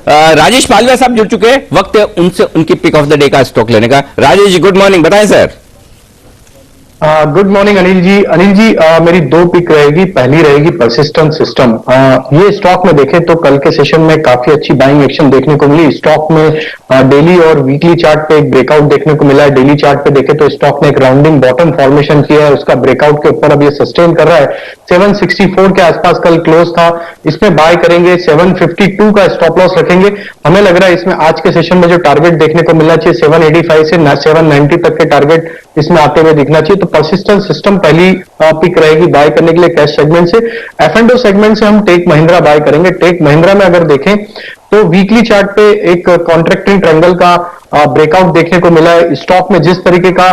राजेश पालवा साहब जुड़ चुके हैं, वक्त है उनसे उनकी पिक ऑफ द डे का स्टॉक लेने का। राजेश जी गुड मॉर्निंग, बताएं सर। गुड मॉर्निंग अनिल जी। मेरी दो पिक रहेगी। पहली रहेगी परसिस्टेंट सिस्टम। ये स्टॉक में देखें तो कल के सेशन में काफी अच्छी बाइंग एक्शन देखने को मिली। स्टॉक में डेली और वीकली चार्ट पे एक ब्रेकआउट देखने को मिला है। डेली चार्ट पे देखें तो स्टॉक ने एक राउंडिंग बॉटम फॉर्मेशन किया है, उसका ब्रेकआउट के ऊपर अब ये सस्टेन कर रहा है। 764 के आसपास कल क्लोज था, इसमें बाय करेंगे। 752 का स्टॉप लॉस रखेंगे। हमें लग रहा है इसमें आज के सेशन में जो टारगेट देखने को मिलना चाहिए 785 से 790 तक के टारगेट इसमें आते हुए दिखना चाहिए। तो परसिस्टेंट सिस्टम पहली पिक रहेगी बाय करने के लिए कैश सेगमेंट से। F&O सेगमेंट से हम टेक महिंद्रा बाय करेंगे। टेक महिंद्रा में अगर देखें तो वीकली चार्ट पे एक कॉन्ट्रैक्टिंग ट्रायंगल का ब्रेकआउट देखने को मिला है। स्टॉक में जिस तरीके का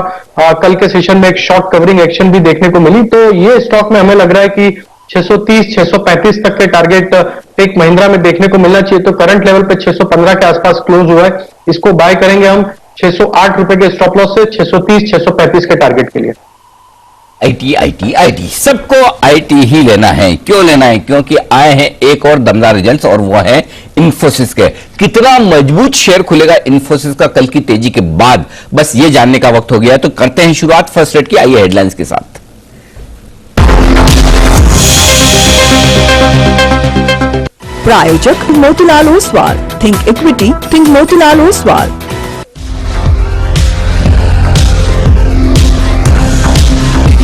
कल के सेशन में एक शॉर्ट कवरिंग एक्शन भी देखने को मिली, तो ये स्टॉक में हमें लग रहा है कि 630 635 तक के टारगेट टेक महिंद्रा में देखने को मिलना चाहिए। तो करंट लेवल पे 615 के आसपास क्लोज हुआ है, इसको बाय करेंगे हम 608 रुपए के स्टॉप लॉस से 630 635 के टारगेट के लिए। आईटी सबको आईटी ही लेना है। क्यों लेना है? क्योंकि आए हैं एक और दमदार रिजल्ट्स और वो है इन्फोसिस के। कितना मजबूत शेयर खुलेगा इन्फोसिस का कल की तेजी के बाद, बस ये जानने का वक्त हो गया है। तो करते हैं शुरुआत फर्स्ट रेट की। आइए हेडलाइंस के साथ। प्रायोजक Motilal Oswal. Think equity, think Motilal Oswal.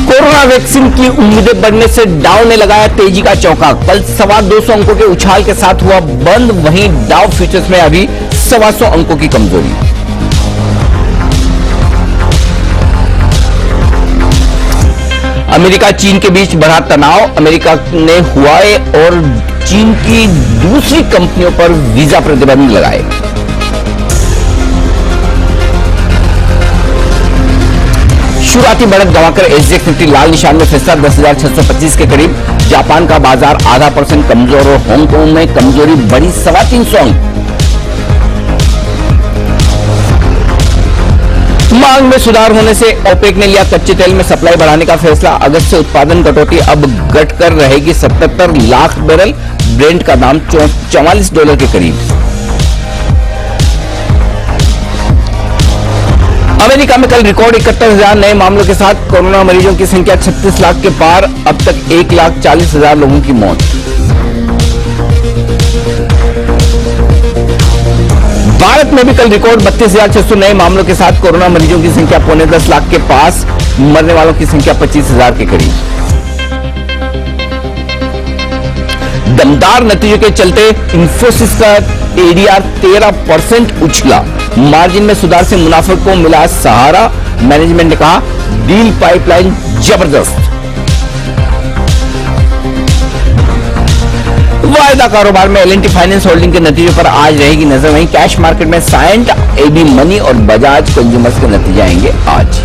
Corona vaccine की उम्मीदें बढ़ने से डाउ ने लगाया तेजी का चौका। कल 225 अंकों के उछाल के साथ हुआ बंद, वहीं डाउ फ्यूचर्स में अभी 125 अंकों की कमजोरी। अमेरिका चीन के बीच बढ़ा तनाव। अमेरिका ने हुआवे और चीन की दूसरी कंपनियों पर वीजा प्रतिबंध लगाए। शुरुआती बढ़त गंवाकर एसजीएक्स निफ्टी लाल निशान में फिसला 10,625 के करीब। जापान का बाजार आधा % कमजोर और हांगकांग में कमजोरी बढ़ी 350 अंक। मांग में सुधार होने से ओपेक ने लिया कच्चे तेल में सप्लाई बढ़ाने का फैसला। अगस्त से उत्पादन कटौती अब घटकर रहेगी 77 लाख बैरल। ब्रेंट का दाम $44 के करीब। अमेरिका में कल रिकॉर्ड 71,000 नए मामलों के साथ कोरोना मरीजों की संख्या 36 लाख के पार। अब तक 1,40,000 लोगों की मौत। भारत में भी कल रिकॉर्ड 32,600 नए मामलों के साथ कोरोना मरीजों की संख्या 9.25 लाख के पास। मरने वालों की संख्या 25,000 के करीब। दमदार नतीजों के चलते इन्फोसिस का एडीआर 13% उछला। मार्जिन में सुधार से मुनाफे को मिला सहारा। मैनेजमेंट ने कहा डील पाइपलाइन जबरदस्त। वायदा कारोबार में एल&टी फाइनेंस होल्डिंग के नतीजों पर आज रहेगी नजर। वहीं कैश मार्केट में साइंट, एबी मनी और बजाज कंज्यूमर्स के नतीजे आएंगे आज।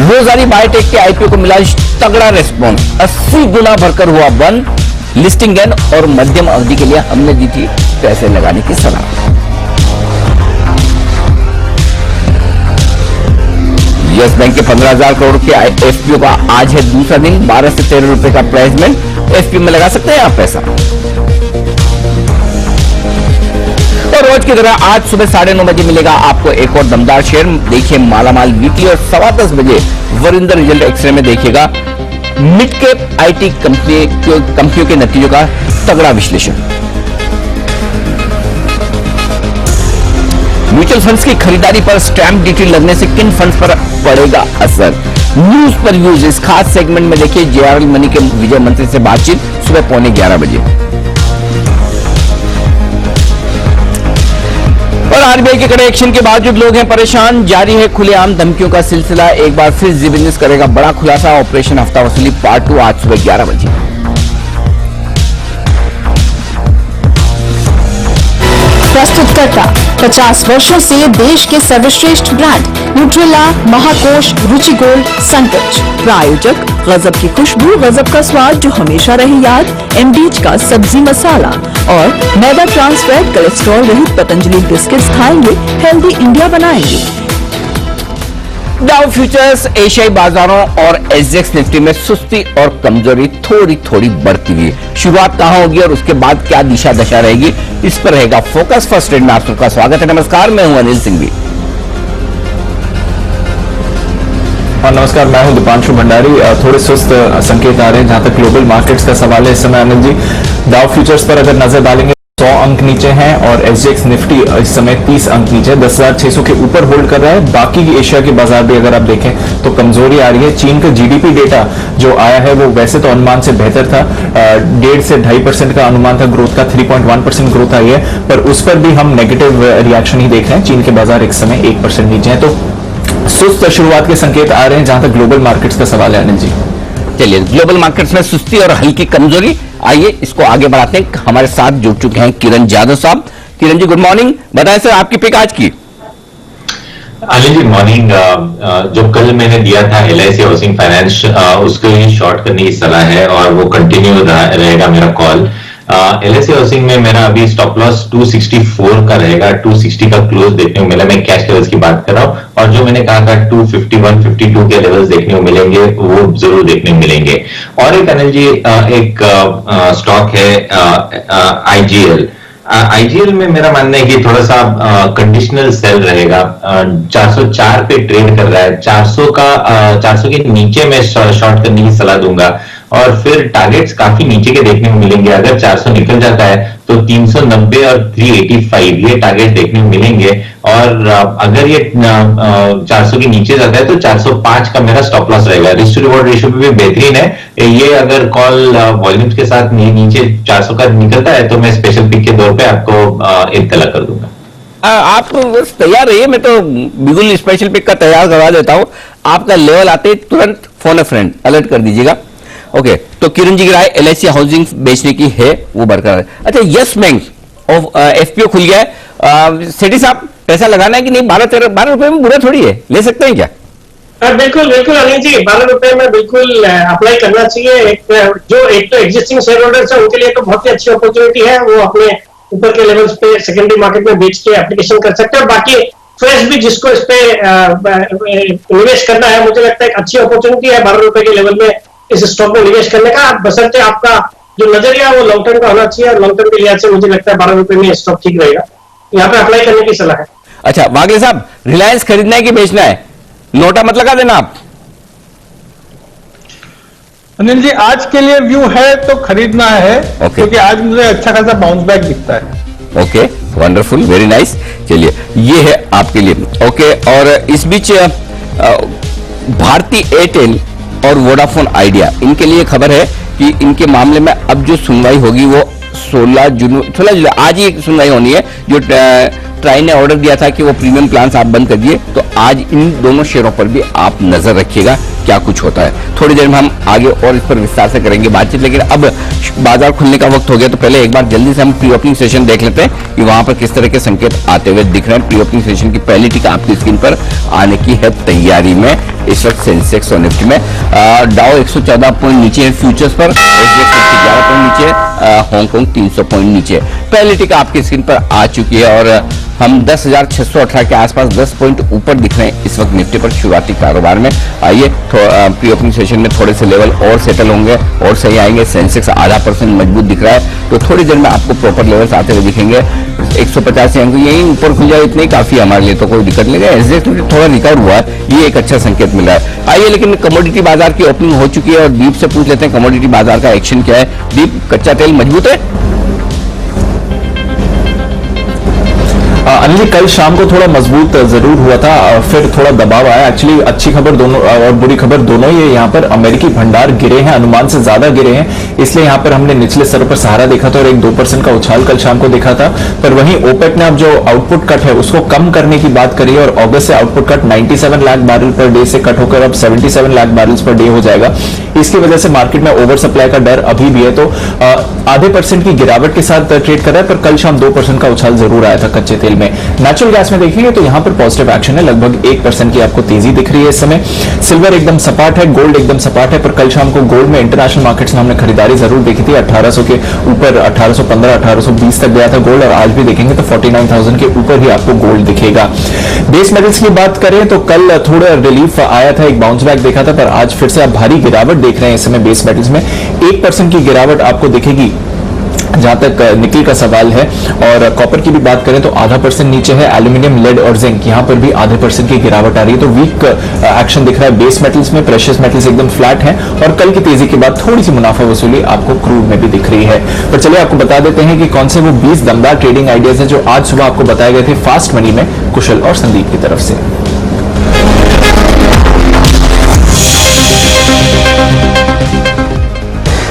रोजारी बायोटेक के आईपीओ को मिला तगड़ा रेस्पॉन्स। 80 गुना भरकर हुआ बंद। लिस्टिंग गेन और मध्यम अवधि के लिए हमने दी थी पैसे लगाने की सलाह। यस बैंक के 15,000 करोड़ के एफपीओ का आज है दूसरा दिन। 12 से 13 रुपए का प्राइसमेंट। एफपीओ में लगा सकते हैं आप पैसा। और रोज की तरह आज सुबह 9:30 बजे मिलेगा आपको एक और दमदार शेयर। देखिए मालामाल वीकली और 10:15 बजे वरिंदर रिजल्ट एक्सरे में देखिएगा मिड कैप आईटी कंपनियों के नतीजों का तगड़ा विश्लेषण। म्यूचुअल फंड्स की खरीदारी पर स्टैंप ड्यूटी लगने से किन फंड्स पर पड़ेगा असर? न्यूज पर व्यूज इस खास सेगमेंट में देखिए जेआरएल मनी के विजय मंत्री से बातचीत सुबह 11:15 बजे। और आरबीआई के कड़े एक्शन के बावजूद लोग हैं परेशान। जारी है खुलेआम धमकियों का सिलसिला। एक बार फिर जी बिजनेस करेगा बड़ा खुलासा। ऑपरेशन हफ्ता वसूली पार्ट 2 आज सुबह 11 बजे। प्रस्तुतकर्ता 50 वर्षों से देश के सर्वश्रेष्ठ ब्रांड न्यूट्रेला, महाकोश, रुचि गोल्ड, संकच। प्रायोजक गजब की खुशबू, गजब का स्वाद जो हमेशा रहे याद, एमडीएच का सब्जी मसाला और मैदा ट्रांसफर कोलेस्ट्रॉल रहित पतंजलि बिस्किट्स खाएंगे, हेल्दी इंडिया बनाएंगे। डाउ फ्यूचर्स एशियाई बाजारों और एसजेएक्स निफ्टी में सुस्ती और कमजोरी थोड़ी थोड़ी बढ़ती हुई। शुरुआत कहां होगी और उसके बाद क्या दिशा दशा रहेगी, इस पर रहेगा फोकस। फर्स्ट ट्रेड में आप सबका स्वागत है। नमस्कार, मैं हूं अनिल सिंघवी। और नमस्कार, मैं हूं दीपांशु भंडारी। थोड़े सुस्त संकेत आ रहे हैं जहां तक ग्लोबल मार्केट्स का सवाल है इस समय। आनंद जी, डाउ फ्यूचर्स पर अगर नजर डालेंगे 100 अंक नीचे हैं और एसजेएक्स निफ्टी इस समय 30 अंक नीचे, 10,600 के ऊपर होल्ड कर रहा है। बाकी एशिया के बाजार भी अगर आप देखें तो कमजोरी आ रही है। चीन का जीडीपी डेटा जो आया है वो वैसे तो अनुमान से बेहतर था, 1.5 से 2.5% का अनुमान था ग्रोथ का, 3.1% ग्रोथ आई है, पर उस पर भी हम नेगेटिव रिएक्शन ही देख रहे हैं। चीन के बाजार इस समय 1% नीचे हैं, तो सुस्त शुरुआत के संकेत आ रहे हैं जहां तक ग्लोबल मार्केट्स का सवाल है। अनिल जी, चलिए, ग्लोबल मार्केट्स में सुस्ती और हल्की कमजोरी, आइए इसको आगे बढ़ाते हैं। हमारे साथ जुड़ चुके हैं किरण जाधव साहब। Kiran ji, good morning. बताएं सर, आपकी पिक आज की। अनिल जी, मॉर्निंग। जो कल मैंने दिया था LIC हाउसिंग फाइनेंस, उसको ही शॉर्ट करने की सलाह है और वो कंटिन्यू रहेगा मेरा कॉल। LIC हाउसिंग में मेरा अभी स्टॉप लॉस 264 का रहेगा, 260 का क्लोज देखने को मिला। मैं कैश लेवल्स की बात कर रहा हूं, और जो मैंने कहा था 251, 52 के लेवल्स देखने को मिलेंगे, वो जरूर देखने को मिलेंगे। और एक अनिल जी, एक स्टॉक है IGL। IGL में मेरा मानना है कि थोड़ा सा कंडीशनल सेल रहेगा। 404 पे ट्रेड कर रहा है, 400 के नीचे मैं शॉर्ट करने की सलाह दूंगा। और फिर टारगेट्स काफी नीचे के देखने को मिलेंगे। अगर 400 निकल जाता है तो 390 और 385 ये टारगेट देखने को मिलेंगे। और अगर ये 400 के नीचे जाता है तो 405 का मेरा स्टॉप लॉस रहेगा। रिस्क टू रिवॉर्ड रेशियो भी बेहतरीन है। ये अगर कॉल वॉल्यूम्स के साथ नीचे 400 का निकलता है तो मैं स्पेशल पिक के तौर पे आपको इत्तला कर दूंगा। आप बस तैयार रहिए, मैं तो बिल्कुल स्पेशल पिक का तैयार करवा देता हूं। आपका लेवल आते ही तुरंत फोन अ फ्रेंड अलर्ट कर दीजिएगा। ओके, तो किरण जी की राय LIC हाउसिंग बेचने की है, वो बरकरार है। अच्छा, यस बैंक ऑफ FPO खुल गया है। सेठी साहब, पैसा लगाना है कि नहीं? 12 रुपए में बुरा थोड़ी है, ले सकते हैं क्या? बिल्कुल बिल्कुल अनिल जी, 12 रुपए में बिल्कुल अप्लाई करना चाहिए। एक तो एग्जिस्टिंग शेयर होल्डर्स है उनके लिए तो बहुत ही अच्छी अपॉर्चुनिटी है। वो अपने ऊपर के लेवल्स पे सेकेंडरी मार्केट में बेच के एप्लीकेशन कर सकते हैं। बाकी फ्रेश भी जिसको इस पे निवेश करना है, मुझे लगता है एक अच्छी अपॉर्चुनिटी है 12 रुपए के लेवल में इस स्टॉक में निवेश करने का। बशर्ते आपका जो नजरिया वो लॉन्ग टर्म का होना चाहिए, और लॉन्ग टर्म के लिहाज से मुझे लगता है 12 रुपए में स्टॉक ठीक रहेगा। यहाँ पे अप्लाई करने की सलाह है। अच्छा, वागले साहब, रिलायंस खरीदना है कि बेचना है? नोटा मत लगा देना आप। अनिल जी, आज के लिए व्यू है तो खरीदना है, क्योंकि आज मुझे अच्छा खासा बाउंस बैक दिखता है। Okay, wonderful, very nice. चलिए, ये है आपके लिए। ओके, और इस बीच भारती एयरटेल और वोडाफोन आइडिया, इनके लिए खबर है कि इनके मामले में अब जो सुनवाई होगी वो 16 जुलाई, आज ही सुनवाई होनी है। जो ट्राई ने ऑर्डर दिया था कि वो प्रीमियम प्लान्स आप बंद कर दिए, तो आज इन दोनों शेयरों पर भी आप नजर रखिएगा क्या कुछ होता है। थोड़ी देर में हम आगे और इस पर विस्तार से करेंगे बातचीत, लेकिन अब बाजार खुलने का वक्त हो गया, तो पहले एक बार जल्दी से हम प्री ओपनिंग सेशन देख लेते हैं कि वहां पर किस तरह के संकेत आते हुए दिख रहे हैं। प्री ओपनिंग सेशन की पहली टिक आपकी स्क्रीन पर आने की है तैयारी में। इस वक्त सेंसेक्स और निफ्टी में डाउ 114 पॉइंट नीचे है फ्यूचर्स पर, 11 पॉइंट नीचे, हांगकांग 300 पॉइंट नीचे। पहली टिक आपकी स्क्रीन पर आ चुकी है और हम 10,618 के आसपास 10 पॉइंट ऊपर दिख रहे हैं इस वक्त निफ्टी पर शुरुआती कारोबार में। आइए प्री ओपनिंग सेशन में थोड़े से लेवल और सेटल होंगे और सही आएंगे। सेंसेक्स 0.5% मजबूत दिख रहा है, तो थोड़ी देर में आपको प्रॉपर लेवल्स आते हुए दिखेंगे। 150 अंक यही ऊपर खुल जाए, इतने ही काफी है हमारे लिए, तो कोई दिक्कत नहीं है। एसजेएक्स थोड़ा रिकवर हुआ है, ये एक अच्छा संकेत मिला है। आइए, लेकिन कमोडिटी बाजार की ओपनिंग हो चुकी है और दीप से पूछ लेते हैं कमोडिटी बाजार का एक्शन क्या है। दीप, कच्चा तेल मजबूत है? अनिल, कल शाम को थोड़ा मजबूत जरूर हुआ था, फिर थोड़ा दबाव आया। एक्चुअली अच्छी खबर दोनों और बुरी खबर दोनों ही है। यहाँ पर अमेरिकी भंडार गिरे हैं, अनुमान से ज्यादा गिरे हैं, इसलिए यहाँ पर हमने निचले स्तर पर सहारा देखा था और एक 2% का उछाल कल शाम को देखा था। पर वहीं ओपेक ने अब जो आउटपुट कट है उसको कम करने की बात करी है और अगस्त से output cut 97 lakh barrel per day से कट होकर अब 77 लाख बैरल्स पर डे हो जाएगा। इसकी वजह से मार्केट में ओवर सप्लाई का डर अभी भी है, तो 0.5% की गिरावट के साथ ट्रेड कर रहा है, पर कल शाम 2% का उछाल जरूर आया था कच्चे तेल में। नेचुरल गैस में देखेंगे तो यहां पर पॉजिटिव एक्शन है, लगभग 1% की आपको तेजी दिख रही है इस समय। सिल्वर एकदम सपाट है, गोल्ड एकदम सपाट है, पर कल शाम को गोल्ड में इंटरनेशनल मार्केट्स में हमने खरीदारी जरूर देखी थी। 1800 के ऊपर 1815 1820 तक गया था गोल्ड, और आज भी देखेंगे तो 49,000 के ऊपर ही आपको गोल्ड दिखेगा। बेस मेटल्स की बात करें तो कल थोड़ा रिलीफ आया था, एक बाउंस बैक देखा था, पर आज फिर से आप भारी गिरावट देख रहे हैं इस समय बेस मेटल्स में। 1% की गिरावट आपको दिखेगी जहां तक निकल का सवाल है। और कॉपर की भी बात करें तो 0.5% नीचे है। एल्यूमिनियम, लेड और जिंक यहां पर भी 0.5% की गिरावट आ रही है। तो वीक एक्शन दिख रहा है बेस मेटल्स में। प्रेशियस मेटल्स एकदम फ्लैट हैं, और कल की तेजी के बाद थोड़ी सी मुनाफा वसूली आपको क्रूड में भी दिख रही है। पर चलिए आपको बता देते हैं कि कौन से वो 20 दमदार ट्रेडिंग आइडियाज है जो आज सुबह आपको बताए गए थे फास्ट मनी में कुशल और संदीप की तरफ से।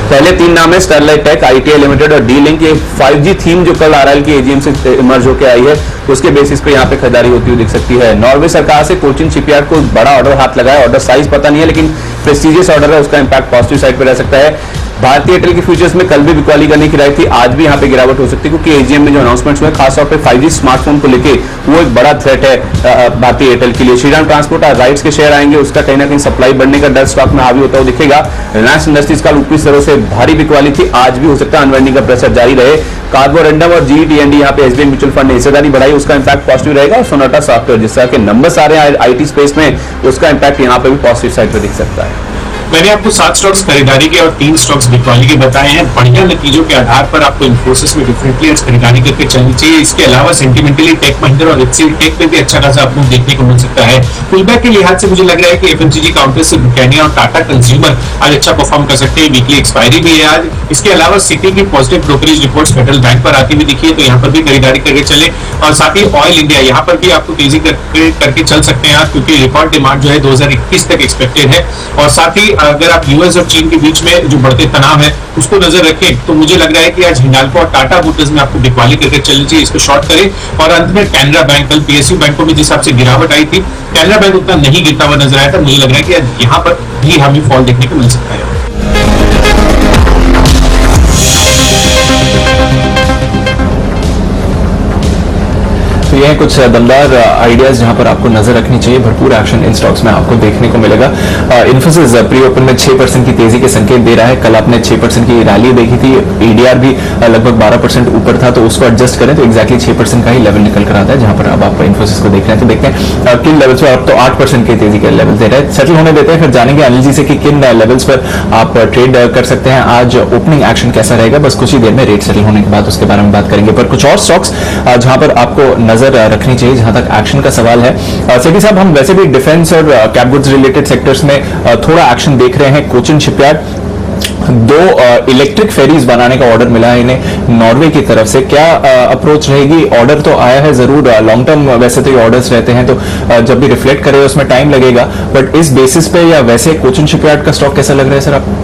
पहले 3 नाम है स्टरलाइट टेक, आईटीआई लिमिटेड और डी लिंक। ये 5G थीम जो कल आरआईएल की एजीएम से इमर्ज होकर आई है, उसके बेसिस पे यहाँ पे खरीदारी होती हुई दिख सकती है। नॉर्वे सरकार से कोचिन शिपयार्ड को बड़ा ऑर्डर हाथ लगा है। ऑर्डर साइज पता नहीं है, लेकिन प्रेस्टिजियस ऑर्डर है, उसका इंपैक्ट पॉजिटिव साइड पे रह सकता है। भारतीय एयरटेल के फ्यूचर्स में कल भी बिकवाली करने की राय थी, आज भी यहाँ पे गिरावट हो सकती है, क्योंकि एजीएम में जो अनाउंसमेंट्स हुए खासतौर पे 5G स्मार्टफोन को लेके वो एक बड़ा थ्रेट है भारतीय एयरटेल के लिए। श्रीराम ट्रांसपोर्ट राइट्स के शेयर आएंगे, उसका कहीं ना कहीं सप्लाई बढ़ने का डर स्टॉक में हावी होता हुआ दिखेगा। रिलायंस इंडस्ट्रीज कल ऊपरी स्तरों से भारी बिकवाली थी, आज भी हो सकता है अनवाइंडिंग का प्रेशर जारी रहे। कार्बोरेंडम और जीईटीएनडी यहाँ पे एसबीआई म्यूचुअल फंड ने हिस्सेदारी बढ़ाई, उसका इंपैक्ट पॉजिटिव रहेगा। और सोनाटा सॉफ्टवेयर जिस तरह के नंबर्स आ रहे हैं आईटी स्पेस में, उसका इंपैक्ट यहाँ पे भी पॉजिटिव साइड पे दिख सकता है। मैंने आपको 7 स्टॉक्स खरीदारी के और 3 स्टॉक्स बिकवाली के बताए हैं। बढ़िया नतीजों के आधार पर आपको इन्फोसिस में डिफरेंटली खरीदारी करके चलनी चाहिए। इसके अलावा सेंटिमेंटली टेक महिंद्रा और एचसीएल टेक में भी अच्छा खासा आपको देखने को मिल सकता है। पुलबैक के लिहाज से मुझे लग रहा है कि एफएमसीजी काउंटर से ब्रिटानिया और टाटा कंज्यूमर आज अच्छा परफॉर्म कर सकते हैं। वीकली एक्सपायरी भी है आज। इसके अलावा सिटी की positive brokerage reports federal bank पर आती हुई दिखी है, तो यहाँ पर भी खरीदारी करके चले। और साथ ही ऑयल इंडिया यहाँ पर भी आपको तेजी करके चल सकते हैं आज, क्योंकि रिकॉर्ड डिमांड जो है 2021 तक एक्सपेक्टेड है। और साथ ही अगर आप यूएस और चीन के बीच में जो बढ़ते तनाव है उसको नजर रखें, तो मुझे लग रहा है कि आज हिंडाल्को और टाटा मोटर्स में आपको बिकवाली करके चलनी चाहिए, इसको शॉर्ट करें। और अंत में कैनरा बैंक, कल पीएसयू बैंकों में जिस हिसाब से गिरावट आई थी, कैनरा बैंक उतना नहीं गिरता हुआ नजर आया था। मुझे लग रहा है कि आज यहाँ पर भी हमें फॉल देखने को मिल सकता है। तो ये कुछ दमदार आइडियाज जहां पर आपको नजर रखनी चाहिए। भरपूर एक्शन इन स्टॉक्स में आपको देखने को मिलेगा। इन्फोसिस प्री ओपन में 6% की तेजी के संकेत दे रहा है। कल आपने 6% की रैली देखी थी, ईडीआर भी लगभग 12% ऊपर था, तो उसको एडजस्ट करें तो एक्जैक्टली 6% का ही लेवल निकल कर आता है, जहां पर अब आप इन्फोसिस को देख रहे हैं। तो देखते हैं किन लेवल्स पर, अब तो 8% की तेजी के लेवल दे रहे हैं। सेटल होने देते हैं, फिर जानेंगे अनिल जी से कि किन लेवल्स पर आप ट्रेड कर सकते हैं। आज ओपनिंग एक्शन कैसा रहेगा, बस कुछ ही देर में रेट सेटल होने के बाद उसके बारे में बात करेंगे। पर कुछ और स्टॉक्स जहां पर आपको नजर रखनी चाहिए जहां तक एक्शन का सवाल है। सेठी साहब, हम वैसे भी डिफेंस और कैप गुड्स रिलेटेड सेक्टर्स में थोड़ा एक्शन देख रहे हैं। कोचिन शिपयार्ड 2 इलेक्ट्रिक फेरीज बनाने का ऑर्डर मिला है इन्हें नॉर्वे की तरफ से। क्या अप्रोच रहेगी? ऑर्डर तो आया है जरूर, लॉन्ग टर्म वैसे तो ये ऑर्डर्स रहते हैं, तो जब भी रिफ्लेक्ट करे उसमें टाइम लगेगा, बट इस बेसिस पे या वैसे कोचिन शिपयार्ड का स्टॉक कैसा लग रहा है सर आप?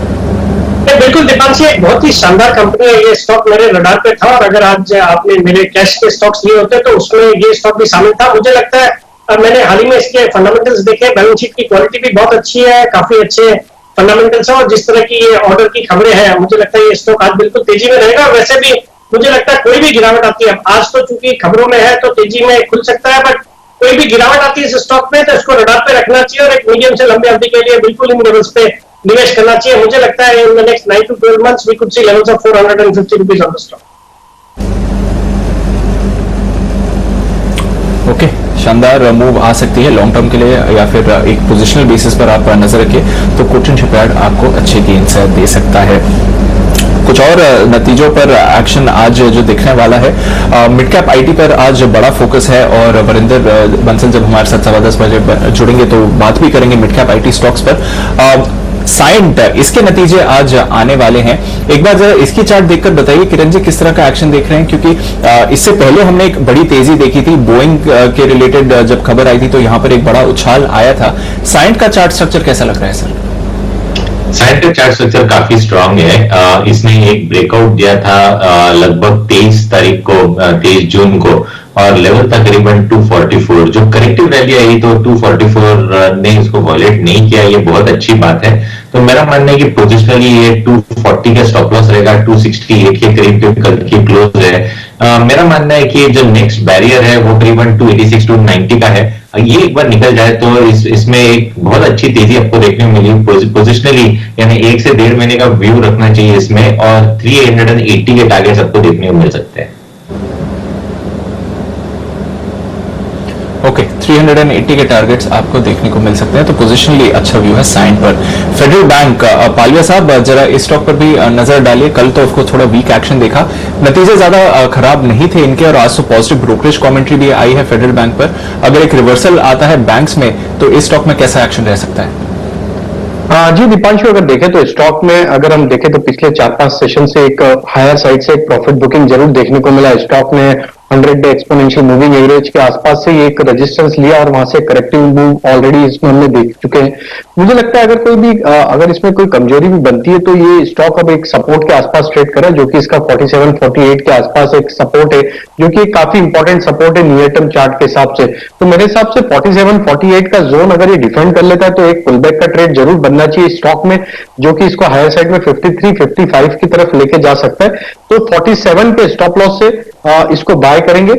बिल्कुल दीपांशी, एक बहुत ही शानदार कंपनी है। ये स्टॉक मेरे रडार पे था, और अगर आज आपने मेरे कैश के स्टॉक्स लिए होते तो उसमें ये स्टॉक भी शामिल था। मुझे लगता है मैंने हाल ही में इसके फंडामेंटल्स देखे, बैलेंस शीट की क्वालिटी भी बहुत अच्छी है, काफी अच्छे फंडामेंटल्स है, और जिस तरह की ये ऑर्डर की खबरें हैं, मुझे लगता है ये स्टॉक आज बिल्कुल तेजी में रहेगा। वैसे भी मुझे लगता है कोई भी गिरावट आती है, आज तो चूंकि खबरों में है तो तेजी में खुल सकता है, बट कोई भी गिरावट आती है इस स्टॉक में तो इसको रडार पे रखना चाहिए, और एक मीडियम से लंबे अवधि के लिए बिल्कुल इन लेवल्स पे निवेश करना चाहिए। मुझे लगता है in the next 9 to 12 months we could see levels of 450 rupees on the stock. Okay, शानदार मूव आ सकती है लॉन्ग टर्म के लिए, या फिर एक पोजिशनल बेसिस पर आप नजर रखिए तो कोचिन शिपयार्ड आपको अच्छे गेन्स दे सकता है। कुछ और नतीजों पर एक्शन आज जो दिखने वाला है, मिड कैप आईटी पर आज बड़ा फोकस है, और वरिंदर बंसल जब हमारे साथ 10:15 बजे जुड़ेंगे तो बात भी करेंगे मिड कैप आईटी स्टॉक्स पर। साइंट, इसके नतीजे आज आने वाले हैं। एक बार जरा इसकी चार्ट देखकर बताइए किरण जी, किस तरह का एक्शन देख रहे हैं, क्योंकि इससे पहले हमने एक बड़ी तेजी देखी थी बोइंग के रिलेटेड, जब खबर आई थी तो यहां पर एक बड़ा उछाल आया था। साइंट का चार्ट स्ट्रक्चर कैसा लग रहा है सर? साइंट का चार्ट स्ट्रक्चर काफी स्ट्रांग है। इसने एक ब्रेकआउट दिया था लगभग 23 तारीख को, 23 जून को, और लेवल तकरीबन 244। जो करेक्टिव रैली आई तो 244 ने इसको वॉलेट नहीं किया, ये बहुत अच्छी बात है। तो मेरा मानना है कि पोजिशनली ये 240 का स्टॉप लॉस रहेगा, 268 के करीब कल की क्लोज है। मेरा मानना है कि जो नेक्स्ट बैरियर है वो करीबन 286 टू 90 का है। ये एक बार निकल जाए तो इसमें एक बहुत अच्छी तेजी आपको देखने को मिली पोजिशनली, यानी 1 से 1.5 महीने का व्यू रखना चाहिए इसमें, और 380 के टारगेट्स आपको देखने को मिल सकते हैं। ओके, 380 के टारगेट्स आपको देखने को मिल सकते हैं, तो पोजिशनली अच्छा व्यू है साइन पर। फेडरल बैंक, पालिया साहब जरा इस स्टॉक पर भी नजर डालिए। कल तो आपको थोड़ा वीक एक्शन देखा, नतीजे ज्यादा खराब नहीं थे इनके, और आज तो पॉजिटिव ब्रोकरेज कमेंट्री भी आई है फेडरल बैंक पर। अगर एक रिवर्सल आता है बैंक्स में तो इस स्टॉक में कैसा एक्शन रह सकता है? जी दीपांशु, अगर देखें तो स्टॉक में अगर हम देखें तो पिछले 4-5 सेशन से एक हायर साइड से एक प्रॉफिट बुकिंग जरूर देखने को मिला। स्टॉक ने 100 डे एक्सपोनेंशियल मूविंग एवरेज के आसपास से एक रेजिस्टेंस लिया और वहां से करेक्टिव मूव ऑलरेडी इसमें हमने देख चुके हैं। मुझे लगता है अगर कोई भी अगर इसमें कोई कमजोरी भी बनती है तो ये स्टॉक अब एक सपोर्ट के आसपास ट्रेड करे, जो कि इसका 47-48 के आसपास एक सपोर्ट है, जो कि काफी इंपॉर्टेंट सपोर्ट है नियर टर्म चार्ट के हिसाब से। तो मेरे हिसाब से 47-48 का जोन अगर ये डिफेंड कर लेता है तो एक पुलबैक का ट्रेड जरूर बनना चाहिए स्टॉक में, जो कि इसको हायर साइड में 53-55 की तरफ लेके जा सकता है। तो 47 के स्टॉप लॉस से इसको बाय करेंगे,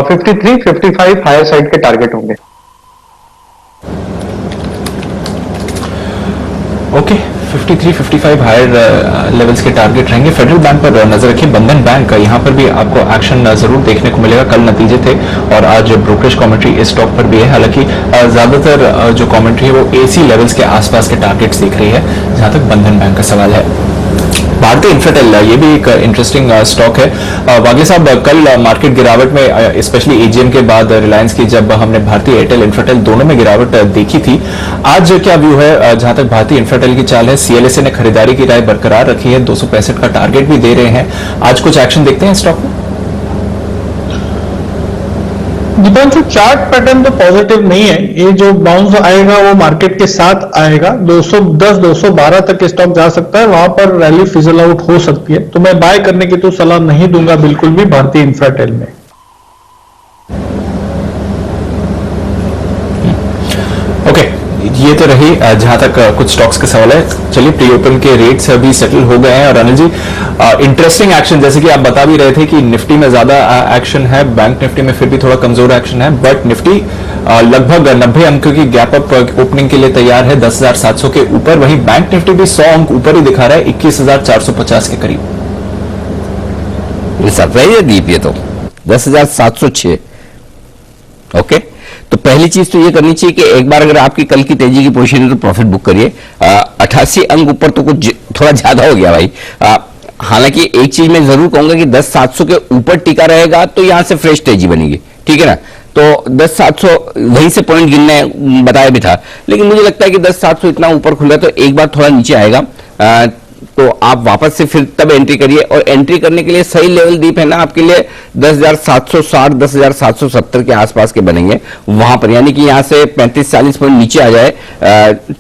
53-55 हायर साइड के टारगेट होंगे। ओके, 53-55 हायर लेवल्स के टारगेट रहेंगे। फेडरल बैंक पर नजर रखिए। बंधन बैंक, यहाँ पर भी आपको एक्शन जरूर देखने को मिलेगा। कल नतीजे थे और आज ब्रोकरेज कमेंट्री इस स्टॉक पर भी है, हालांकि ज्यादातर जो कमेंट्री है वो AC लेवल्स के आसपास के टारगेट्स दिख रही है जहां तक बंधन बैंक का सवाल है। भारतीय इन्फ्राटेल, ये भी एक इंटरेस्टिंग स्टॉक है। वागले साहब, कल मार्केट गिरावट में, स्पेशली AGM के बाद रिलायंस की जब हमने भारतीय एयरटेल इन्फ्राटेल दोनों में गिरावट देखी थी, आज क्या व्यू है जहां तक भारतीय इन्फ्राटेल की चाल है? CLSA ने खरीदारी की राय बरकरार रखी है, 265 का टारगेट भी दे रहे हैं। आज कुछ एक्शन देखते हैं स्टॉक में? दीपांशु, चार्ट पैटर्न तो पॉजिटिव नहीं है। ये जो बाउंस आएगा वो मार्केट के साथ आएगा। 210-212 तक स्टॉक जा सकता है, वहां पर रैली फिजल आउट हो सकती है। तो मैं बाय करने की तो सलाह नहीं दूंगा बिल्कुल भी भारतीय इन्फ्राटेल में। ओके, ये तो रही जहां तक कुछ स्टॉक्स का सवाल है। चलिए, प्री ओपन के रेट्स अभी सेटल हो गए हैं। और अनिल जी, इंटरेस्टिंग एक्शन, जैसे कि आप बता भी रहे थे कि निफ्टी में ज्यादा एक्शन है, बैंक निफ्टी में फिर भी थोड़ा कमजोर एक्शन है, बट निफ्टी लगभग 90 अंक की गैप अप ओपनिंग के लिए तैयार है 10,700 के ऊपर। वहीं बैंक निफ्टी भी 100 अंक ऊपर ही दिखा रहा है 21,450 के करीब। सरप्राइज है दीप, ये तो 10,706। ओके, तो पहली चीज तो ये करनी चाहिए कि एक बार अगर आपकी कल की तेजी की पोजीशन है तो प्रॉफिट बुक करिए। 88 अंक ऊपर तो कुछ थोड़ा ज्यादा हो गया भाई। हालांकि एक चीज मैं जरूर कहूंगा कि 10,700 के ऊपर टिका रहेगा तो यहां से फ्रेश तेजी बनेगी, ठीक है ना। तो 10,700 वहीं से पॉइंट गिनने बताया भी था, लेकिन मुझे लगता है कि 10,700 इतना ऊपर खुला तो एक बार थोड़ा नीचे आएगा, तो आप वापस से फिर तब एंट्री करिए। और एंट्री करने के लिए सही लेवल दीप है ना आपके लिए 10,760 10,770 के आसपास के बनेंगे वहां पर, यानी कि यहां से 35-40 पॉइंट नीचे आ जाए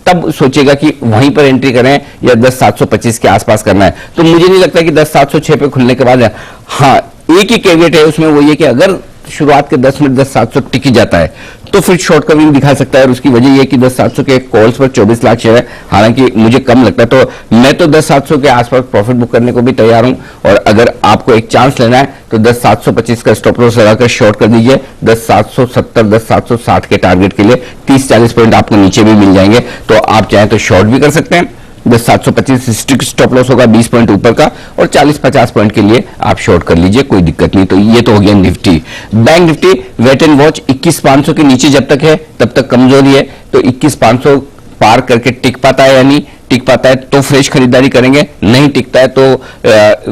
तब सोचेगा कि वहीं पर एंट्री करें या 10,725 के आसपास करना है। तो मुझे नहीं लगता कि 10,706 पे खुलने के बाद, हाँ एक ही कैविएट है उसमें, वो ये कि अगर शुरुआत के 10 मिनट 10,700 टिक जाता है तो फिर शॉर्ट कवरिंग दिखा सकता है। और उसकी वजह यह कि 10,700 के कॉल्स पर 24 लाख शेयर है, हालांकि मुझे कम लगता है। तो मैं तो 10,700 के आसपास प्रॉफिट बुक करने को भी तैयार हूं। और अगर आपको एक चांस लेना है तो 10,725 का स्टॉप लॉस लगाकर शॉर्ट कर दीजिए। 10,770 10,760 के टारगेट के लिए 30-40 पॉइंट आपको नीचे भी मिल जाएंगे, तो आप चाहें तो शॉर्ट भी कर सकते हैं। 10,725 स्ट्रिक्ट स्टॉप लॉस होगा 20 पॉइंट ऊपर का, और 40-50 पॉइंट के लिए आप शॉर्ट कर लीजिए, कोई दिक्कत नहीं। तो ये तो हो गया Nifty. Bank Nifty wait and watch 21,500 के नीचे जब तक है तब तक कमजोरी है, तो 21,500 पार करके टिक पाता है, यानी टिक पाता है तो फ्रेश खरीदारी करेंगे, नहीं टिकता है तो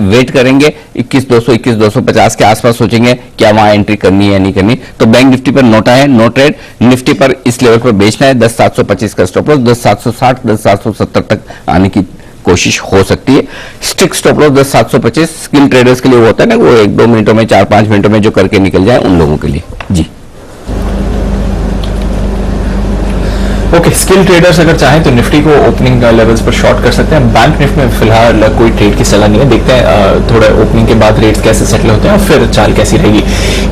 वेट करेंगे। 21,200 21,250 के आसपास सोचेंगे क्या वहां एंट्री करनी है या नहीं करनी। तो बैंक निफ्टी पर नोटा है, नो ट्रेड। निफ्टी पर इस लेवल पर बेचना है, 10,725 का स्टॉप लॉस, 10,760 10,770 तक आने की कोशिश हो सकती है। Strict stop loss 10,725 skill traders के लिए वो होता है ना, वो 1-2 मिनटों में 4-5 मिनटों में जो करके निकल जाए उन लोगों के लिए। जी ओके, स्किल ट्रेडर्स अगर चाहें तो निफ्टी को ओपनिंग लेवल्स पर शॉर्ट कर सकते हैं। बैंक निफ्टी में फिलहाल कोई ट्रेड की सलाह नहीं है, देखते हैं थोड़ा ओपनिंग के बाद रेट्स कैसे सेटल होते हैं और फिर चाल कैसी रहेगी।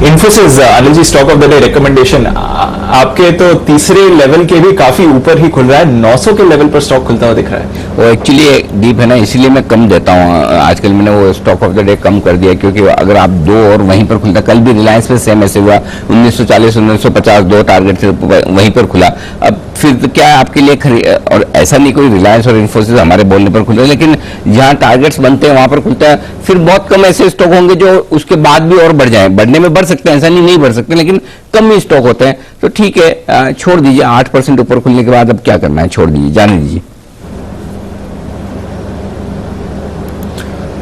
Infosys, Anil ji, stock of the day recommendation आपके तो तीसरे लेवल के भी काफी ऊपर ही खुल रहा है, 900 के लेवल पर स्टॉक खुलता हुआ दिख रहा है। वो एक्चुअली डीप है ना, इसीलिए मैं कम देता हूँ आजकल। मैंने वो स्टॉक ऑफ द डे कम कर दिया, क्योंकि अगर आप दो और वहीं पर खुलता, कल भी रिलायंस पे सेम ऐसे हुआ, 1940 1950 दो टारगेट से वहीं पर खुला। अब फिर तो क्या है आपके लिए और ऐसा नहीं कोई रिलायंस और इन्फोसिस हमारे बोलने पर खुल रहे, लेकिन जहां टारगेट्स बनते हैं वहां पर खुलता है। फिर बहुत कम ऐसे स्टॉक होंगे जो उसके बाद भी और बढ़ जाएं, बढ़ने में बढ़ सकते हैं, ऐसा नहीं बढ़ सकते, लेकिन कम ही स्टॉक होते हैं। तो ठीक है, छोड़ दीजिए। 8% ऊपर खुलने के बाद अब क्या करना है, छोड़ दीजिए, जाने दीजिए।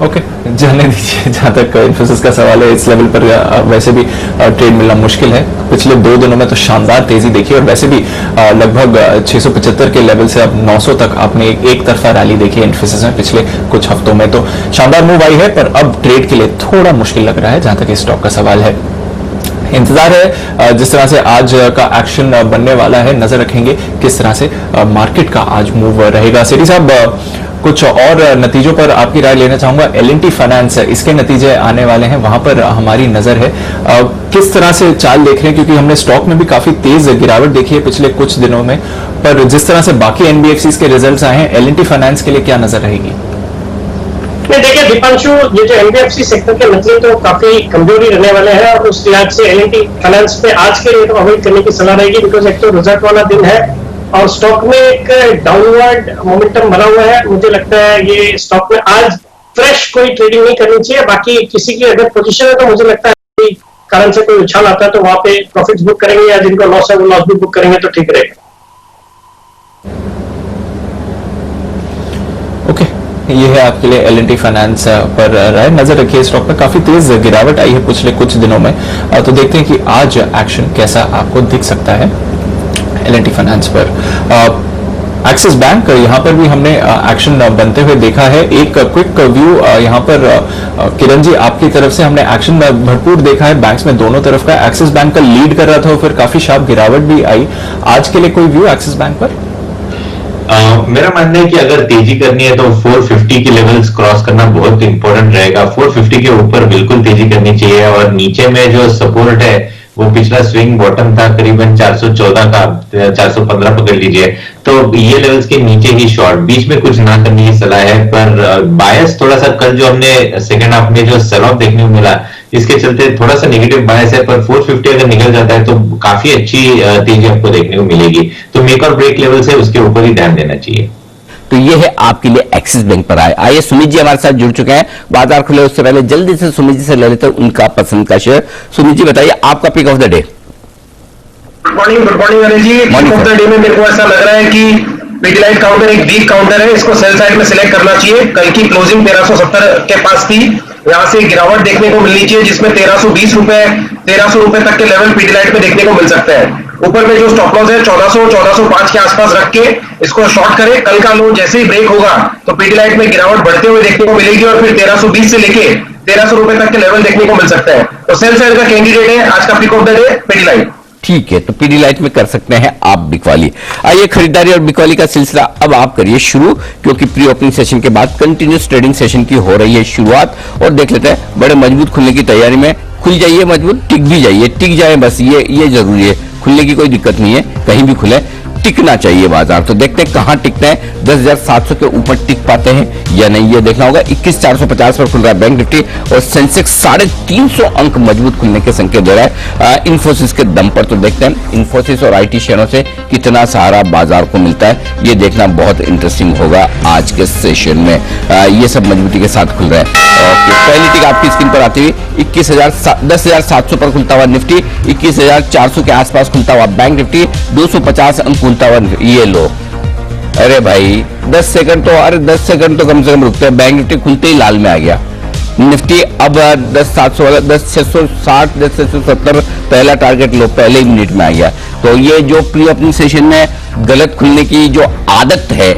ओके, जाने दीजिए। जहां तक इन्फोसिस का सवाल है, इस लेवल पर वैसे भी ट्रेड मिलना मुश्किल है। पिछले 2 दिनों में तो शानदार तेजी देखी, और वैसे भी लगभग 675 के लेवल से अब 900 तक आपने एक तरफा रैली देखी है इन्फोसिस में पिछले कुछ हफ्तों में। तो शानदार मूव आई है, पर अब ट्रेड के लिए थोड़ा मुश्किल लग रहा है जहां तक इस स्टॉक का सवाल है। इंतजार है जिस तरह से आज का एक्शन बनने वाला है, नजर रखेंगे किस तरह से मार्केट का आज मूव रहेगा। सेठी साहब, कुछ और नतीजों पर आपकी राय लेना चाहूंगा। L&T फाइनेंस, इसके नतीजे आने वाले हैं, वहां पर हमारी नजर है। किस तरह से चाल देख रहे हैं, क्योंकि हमने स्टॉक में भी काफी तेज गिरावट देखी है पिछले कुछ दिनों में, पर जिस तरह से बाकी NBFCs के रिजल्ट्स आए हैं, L&T फाइनेंस के लिए क्या नजर रहेगी? देखिए दीपांशु, ये जो NBFC सेक्टर के नतीजे तो काफी कमजोरी रहने वाले हैं, और उस लिहाज से L&T फाइनेंस पे आज के लिए तो अवॉइड करने की सलाह रहेगी, बिकॉज एक तो रिजल्ट वाला दिन है और स्टॉक में एक डाउनवर्ड मोमेंटम बना हुआ है। मुझे लगता है ये स्टॉक में आज फ्रेश कोई ट्रेडिंग नहीं करनी चाहिए। बाकी किसी की अगर पोजीशन है तो मुझे लगता है कोई कारण से कोई उछाल आता है तो वहां पे प्रॉफिट्स बुक करेंगे, या जिनको लॉस है वो लॉस भी बुक करेंगे तो ठीक रहेगा। ओके, ये है आपके लिए L&T फाइनेंस पर राय। नजर रखिए, स्टॉक में काफी तेज गिरावट आई है पिछले कुछ दिनों में, तो देखते हैं कि आज एक्शन कैसा आपको दिख सकता है L&T फाइनेंस पर। एक्सिस बैंक, यहाँ पर भी हमने एक्शन बनते हुए देखा है। एक क्विक व्यू यहाँ पर किरण जी आपकी तरफ से हमने एक्शन भरपूर देखा है बैंक्स में दोनों तरफ का। एक्सिस बैंक का लीड कर रहा था, फिर काफी शार्प गिरावट भी आई। आज के लिए कोई व्यू एक्सिस बैंक पर? मेरा मानना है कि अगर तेजी करनी है तो 450 के लेवल्स क्रॉस करना बहुत इंपॉर्टेंट रहेगा। 450 के ऊपर बिल्कुल तेजी करनी चाहिए, और नीचे में जो सपोर्ट है वो पिछला स्विंग बॉटम था करीबन 414 का, 415 पकड़ लीजिए, तो ये लेवल्स के नीचे ही शॉर्ट, बीच में कुछ ना करने की सलाह है। पर बायस थोड़ा सा कल जो हमने सेकंड हाफ में जो सेल ऑफ देखने को मिला, इसके चलते थोड़ा सा नेगेटिव बायस है, पर 450 अगर निकल जाता है तो काफी अच्छी तेजी आपको देखने को मिलेगी। तो मेक और ब्रेक लेवल से उसके ऊपर ही ध्यान देना चाहिए। तो ये है आपके लिए एक्सिस बैंक पर आए। आइए सुमित जी हमारे साथ जुड़ चुके हैं, बाजार खुले उससे पहले जल्दी से सुमित जी से ले लेते हैं उनका पसंद का शेयर। सुमित जी बताइए आपका pick of the day. Good morning Anil ji. Pick of the day में मेरे को ऐसा लग रहा है कि पिडिलाइट काउंटर एक वीक काउंटर है, इसको सेल साइड में सिलेक्ट करना चाहिए। कल की क्लोजिंग 1370 के पास थी, यहां से गिरावट देखने को मिलनी चाहिए, जिसमें 1320 रुपए 1300 रुपए तक के लेवल पिडिलाइट में देखने को मिल सकते हैं। ऊपर में जो स्टॉप लॉस है 1400-1405 के आसपास रख के इसको शॉर्ट करें। कल का लो जैसे ही ब्रेक होगा तो पिडिलाइट में गिरावट बढ़ते हुए देखने को मिलेगी, और फिर 1320 से लेके 1300 रुपए तक के लेवल देखने को मिल सकते हैं। तो सेल साइड का कैंडिडेट है आज का pick of the day Pidilite. ठीक है, तो पीडीलाइट में कर सकते हैं आप बिकवाली। आइए खरीदारी और बिकवाली का सिलसिला अब आप करिए शुरू, क्योंकि प्री ओपनिंग सेशन के बाद कंटिन्यूस ट्रेडिंग सेशन की हो रही है शुरुआत, और देख लेते हैं बड़े मजबूत खुलने की तैयारी में। खुल जाइए मजबूत, टिक भी जाइए, टिक जाए बस, ये जरूरी है। खुलने की कोई दिक्कत नहीं है, कहीं भी खुले, टिकना चाहिए बाजार। तो देखते हैं कहां टिकते हैं, 10,700 के ऊपर टिक पाते हैं या नहीं, ये देखना होगा। 21,450 पर खुल रहा है बैंक निफ्टी, और सेंसेक्स 350 अंक मजबूत खुलने के संकेत दे रहा है इन्फोसिस के दम पर। तो देखते हैं इन्फोसिस और आईटी शेयरों से कितना सहारा बाजार को मिलता है, ये देखना बहुत इंटरेस्टिंग होगा आज के सेशन में। ये सब मजबूती के साथ खुल रहा है। पहली टिक आपकी स्क्रीन पर आती हुई 10,700 पर खुलता हुआ निफ्टी, 21,400 के आसपास खुलता हुआ बैंक निफ्टी, 250 अंक खुलता हुआ ये लो। अरे भाई 10 सेकंड तो, अरे 10 सेकंड तो कम से कम रुकते हैं। बैंक निफ्टी खुलते ही लाल में आ गया। निफ्टी अब 10,700 वाला 10,660 10,670 पहला टारगेट लो पहले ही मिनट में आ गया। तो ये जो प्री ओपनिंग सेशन में गलत खुलने की जो आदत है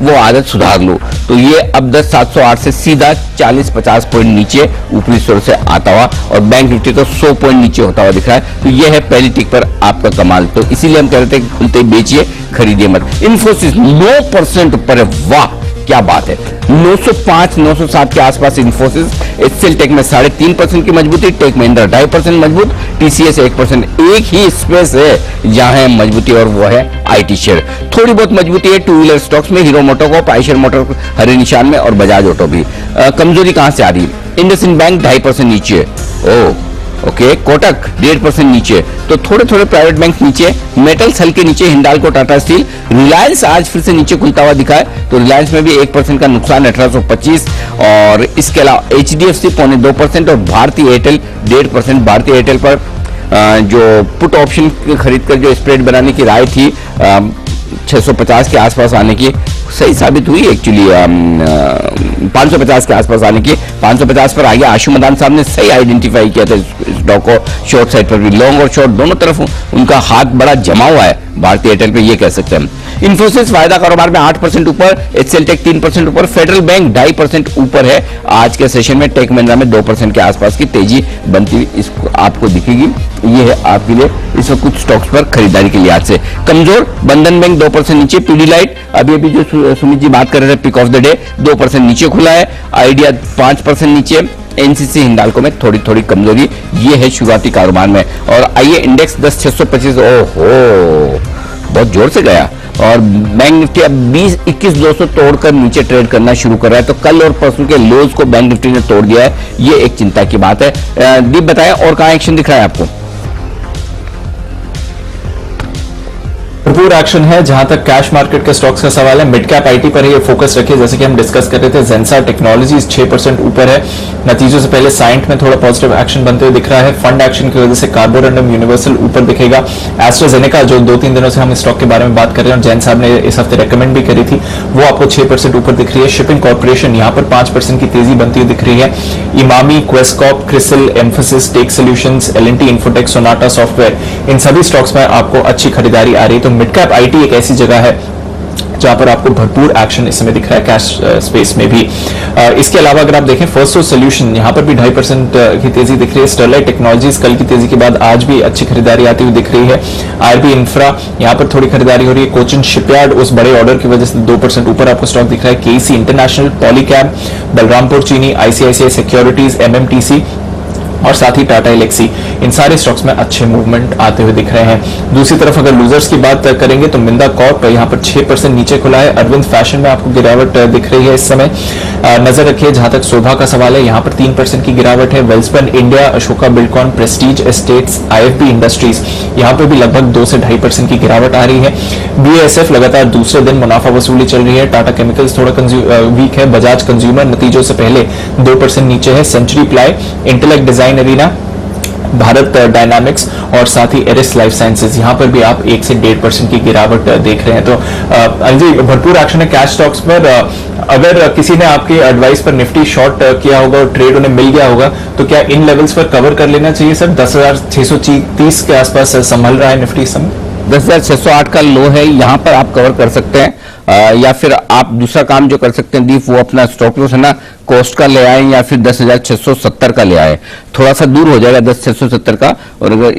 वो आदत सुधार लो। तो ये अब 10,708 से सीधा 40-50 पॉइंट नीचे ऊपरी स्तर से आता हुआ, और बैंक निफ्टी तो 100 पॉइंट नीचे होता हुआ दिख रहा है। तो ये है पहली टिक पर आपका कमाल। तो इसीलिए हम कह रहे थे कि खुलते ही बेचिए, खरीदिए मत। इन्फोसिस 9% ऊपर है, वाह क्या बात है। 905 907 के आसपास इन्फोसिस। एचसीएल टेक में 3.5% की मजबूती, टेक महिंद्रा 2.5% मजबूत, टीसीएस 1%। एक ही स्पेस है जहां है मजबूती, और वो है आईटी शेयर। थोड़ी बहुत मजबूती है टू व्हीलर स्टॉक्स में, हीरो मोटोकॉर्प, आइशर मोटर हरे निशान में, और बजाज ऑटो भी। कमजोरी कहां से आ रही है? इंडसइंड बैंक 2.5% नीचे, ओके, कोटक 1.5% नीचे। तो थोड़े थोड़े प्राइवेट बैंक नीचे, मेटल्स हल्के नीचे, हिंडाल्को, टाटा स्टील। रिलायंस आज फिर से नीचे खुलता हुआ दिखा है, तो रिलायंस में भी 1% का नुकसान, 1825। और इसके अलावा एचडीएफसी 0.25% और भारतीय एयरटेल 1.5%। भारतीय एयरटेल पर जो पुट ऑप्शन खरीद कर जो स्प्रेड बनाने की राय थी 650 के आसपास आने की, सही साबित हुई एक्चुअली। 550 के आसपास आने की, 550 पर आ गया। आशु मदान साहब ने सही आइडेंटिफाई किया था स्टॉक को। शॉर्ट साइड पर भी लॉन्ग और शॉर्ट दोनों तरफ उनका हाथ बड़ा जमा हुआ है भारतीय एयरटेल पे, ये कह सकते हैं। इन्फोसिस वायदा कारोबार में 8% ऊपर, एचसीएल टेक 3% ऊपर, फेडरल बैंक 2.5% ऊपर है आज के सेशन में। टेक महिंद्रा में 2% के आसपास की तेजी बनती हुई इसको आपको दिखेगी। ये है आपके लिए इस वक्त कुछ स्टॉक्स पर खरीदारी के लिहाज से कमजोर। बंधन बैंक 2% नीचे, पीडीलाइट अभी जो सुमित जी बात कर रहे थे पिक ऑफ द डे 2% नीचे खुला है, आइडिया 5% नीचे, एनसीसी हिंडाल्को में थोड़ी थोड़ी कमजोरी। ये है शुरुआती कारोबार में। और आइए इंडेक्स 10,625, ओहो बहुत जोर से गया, और बैंक निफ्टी अब 21,200 तोड़कर नीचे ट्रेड करना शुरू कर रहा है। तो कल और परसों के लोज को बैंक निफ्टी ने तोड़ दिया है, ये एक चिंता की बात है। दीप बताएं और कहां एक्शन दिख रहा है आपको? भरपूर एक्शन है जहां तक कैश मार्केट के स्टॉक्स का सवाल है। मिड कैप आईटी पर ही फोकस रखिए, जैसे कि हम डिस्कस कर रहे थे। जेंसार टेक्नोलॉजीज 6% ऊपर है। नतीजों से पहले साइंट में थोड़ा पॉजिटिव एक्शन बनते हुए दिख रहा है। फंड एक्शन की वजह से कार्बोरंडम यूनिवर्सल ऊपर दिखेगा। एस्ट्राजेनेका जो 2-3 दिनों से हम स्टॉक के बारे में बात कर रहे हैं और जैन साहब ने इस हफ्ते रेकमेंड भी करी थी, वो आपको 6% ऊपर दिख रही है। शिपिंग कॉर्पोरेशन यहां पर 5% की तेजी बनती हुई दिख रही है। इमामी, क्वेस्कॉप, Crisil, Mphasis, tech solutions, L&T Infotech, Sonata software, इन सभी स्टॉक्स में आपको अच्छी खरीदारी आ रही है। तो मिड कैप आईटी एक ऐसी जगह है जहां पर आपको भरपूर एक्शन इस समय दिख रहा है कैश स्पेस में भी। इसके अलावा अगर आप देखें फर्स्ट सोर्स सॉल्यूशन, यहां पर भी 2.5% की तेजी दिख रही है। स्टरलाइट टेक्नोलॉजीज कल की तेजी के बाद आज भी अच्छी खरीदारी आती हुई दिख रही है। आरबी इंफ्रा यहां पर थोड़ी खरीदारी हो रही है। कोचिन शिपयार्ड उस बड़े ऑर्डर की वजह से 2% ऊपर आपको स्टॉक दिख रहा है। केसी इंटरनेशनल, पॉलीकैब, बलरामपुर चीनी, आईसीआईसीआई सिक्योरिटीज, एमएमटीसी और साथ ही टाटा एलेक्सी, इन सारे स्टॉक्स में अच्छे मूवमेंट आते हुए दिख रहे हैं। दूसरी तरफ अगर लूजर्स की बात करेंगे तो मिंदा कॉर्प यहाँ पर 6% नीचे खुला है। अरविंद फैशन में आपको गिरावट दिख रही है इस समय। नजर रखिए जहां तक शोभा का सवाल है, यहाँ पर 3% की गिरावट है। Welspun India, Ashoka Buildcon, Prestige estates, IFB industries, यहाँ पर भी लगभग 2 से 2.5% की गिरावट आ रही है। बीएसएफ लगातार दूसरे दिन मुनाफा वसूली चल रही है। टाटा केमिकल्स थोड़ा वीक है। बजाज कंज्यूमर नतीजों से पहले 2% नीचे है। सेंचुरी प्लाई, इंटेलेक्ट डिजाइन एरिना, भारत डायनामिक्स और साथ ही एरिस लाइफ साइंसेज, यहां पर भी आप 1 से 1.5% की गिरावट देख रहे हैं। तो अनिल जी भरपूर एक्शन है कैश स्टॉक्स पर। अगर किसी ने आपकी एडवाइस पर निफ्टी शॉर्ट किया होगा और ट्रेड उन्हें मिल गया होगा, तो क्या इन लेवल्स पर कवर कर लेना चाहिए सर? 10,630 के आसपास संभल रहा है निफ्टी इस समय। 10,608 का लो है, यहां पर आप कवर कर सकते हैं। या फिर आप दूसरा काम जो कर सकते हैं दीप, वो अपना स्टॉप लॉस है ना कॉस्ट का ले आए, या फिर 10,670 का ले आए, थोड़ा सा दूर हो जाएगा 10,670 का। और अगर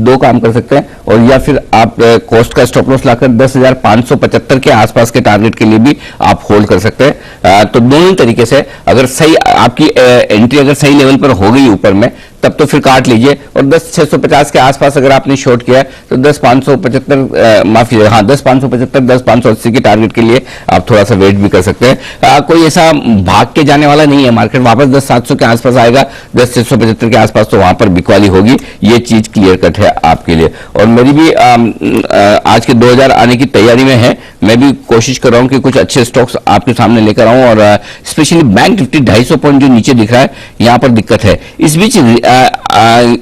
दो काम कर सकते हैं, और या फिर आप कॉस्ट का स्टॉप लॉस लाकर 10,575 के आसपास के टारगेट के लिए भी आप होल्ड कर सकते हैं। तो दोनों तरीके से अगर सही आपकी एंट्री अगर सही लेवल पर हो गई ऊपर में, तब तो फिर काट लीजिए। और 10,650 के आसपास अगर आपने शॉर्ट किया तो 10,575 माफ कीजिएगा, हाँ 10,575 10,580 के टारगेट के लिए आप थोड़ा सा वेट भी कर सकते हैं। कोई ऐसा भाग के जाने वाला नहीं है मार्केट, वापस 10,700 के आसपास आएगा, 10,675 के आसपास तो वहां पर बिकवाली होगी, ये चीज क्लियर कट है आपके लिए। और मेरी भी आज के 2000 आने की तैयारी में है, मैं भी कोशिश कर रहा हूं कि कुछ अच्छे स्टॉक्स आपके सामने लेकर आऊं। और स्पेशली बैंक निफ्टी 250 पॉइंट जो नीचे दिख रहा है, यहां पर दिक्कत है। इस बीच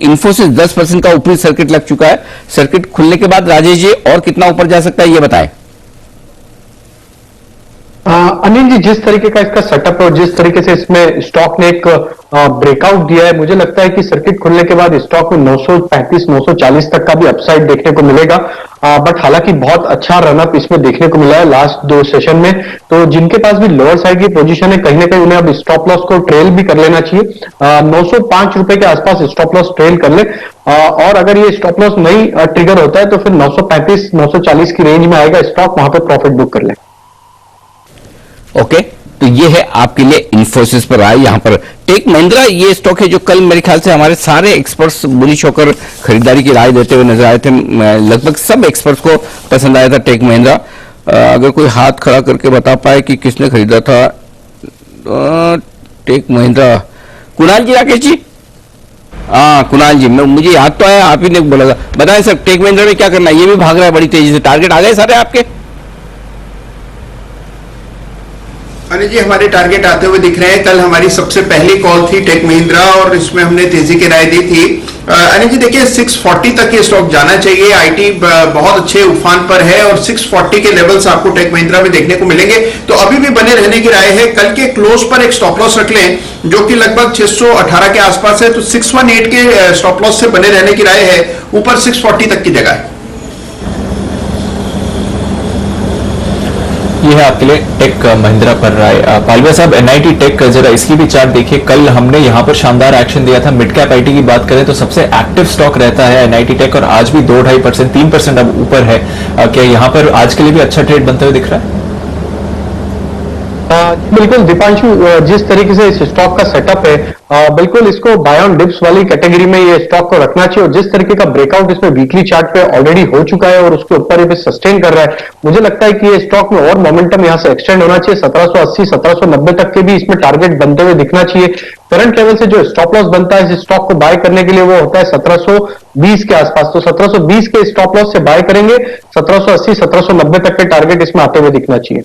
इन्फोसिस 10% का ऊपरी सर्किट लग चुका है। सर्किट खुलने के बाद राजेश जी और कितना ऊपर जा सकता है ये बताएं। अनिल जी, जिस तरीके का इसका सेटअप है और जिस तरीके से इसमें स्टॉक ने एक ब्रेकआउट दिया है, मुझे लगता है कि सर्किट खुलने के बाद स्टॉक में 935 940 तक का भी अपसाइड देखने को मिलेगा। बट हालांकि बहुत अच्छा रनअप इसमें देखने को मिला है लास्ट 2 सेशन में। तो जिनके पास भी लोअर साइड की पोजीशन है, कहीं ना कहीं उन्हें अब स्टॉप लॉस को ट्रेल भी कर लेना चाहिए। 905 रुपए के आसपास स्टॉप लॉस ट्रेल कर ले, और अगर ये स्टॉप लॉस नहीं ट्रिगर होता है तो फिर 935 940 की रेंज में आएगा स्टॉक, वहां पर प्रॉफिट बुक कर ले। ओके, तो ये है आपके लिए इन्फोसिस पर आए। यहां पर टेक महिंद्रा ये स्टॉक है जो कल मेरे ख्याल से हमारे सारे एक्सपर्ट्स बुलिश होकर खरीदारी की राय देते हुए नजर आए थे। लगभग सब एक्सपर्ट्स को पसंद आया था टेक महिंद्रा। अगर कोई हाथ खड़ा करके बता पाए कि किसने खरीदा था टेक महिंद्रा, कुणाल जी, राकेश जी? हाँ कुणाल जी, मुझे याद तो आया, आप ही ने बोला था। बताएं सर, टेक महिंद्रा में क्या करना है? ये भी भाग रहा है बड़ी तेजी से, टारगेट आ गए सारे आपके? अनिल जी, हमारे टारगेट आते हुए दिख रहे हैं। कल हमारी सबसे पहली कॉल थी टेक महिंद्रा और इसमें हमने तेजी की राय दी थी। अनिल जी देखिए, 640 तक ये स्टॉक जाना चाहिए। आईटी बहुत अच्छे उफान पर है और 640 के लेवल्स आपको टेक महिंद्रा में देखने को मिलेंगे, तो अभी भी बने रहने की राय है। कल के क्लोज पर एक स्टॉप लॉस रख लें जो कि लगभग 618 के आसपास है, तो 618 के स्टॉप लॉस से बने रहने की राय है। ऊपर 640 तक की जगह है। ये है आपके लिए टेक महिंद्रा पर राय। पालवा साहब, एनआईटी टेक, जरा इसकी भी चार्ट देखिए। कल हमने यहां पर शानदार एक्शन दिया था। मिड कैप आईटी की बात करें तो सबसे एक्टिव स्टॉक रहता है एनआईटी टेक, और आज भी 2-2.5% 3% अब ऊपर है। क्या यहां पर आज के लिए भी अच्छा ट्रेड बनते हुए दिख रहा है? बिल्कुल दीपांशु, जिस तरीके से इस स्टॉक का सेटअप है, बिल्कुल इसको बाय ऑन डिप्स वाली कैटेगरी में ये स्टॉक को रखना चाहिए। और जिस तरीके का ब्रेकआउट इसमें वीकली चार्ट पे ऑलरेडी हो चुका है और उसके ऊपर ये सस्टेन कर रहा है, मुझे लगता है कि ये स्टॉक में और मोमेंटम यहां से एक्सटेंड होना चाहिए। 1780 1790 तक के भी इसमें टारगेट बनते हुए दिखना चाहिए। करंट लेवल से जो स्टॉप लॉस बनता है इस स्टॉक को बाय करने के लिए वो होता है 1720 के आसपास, तो 1720 के स्टॉप लॉस से बाय करेंगे। 1780 1790 तक के टारगेट इसमें आते हुए दिखना चाहिए।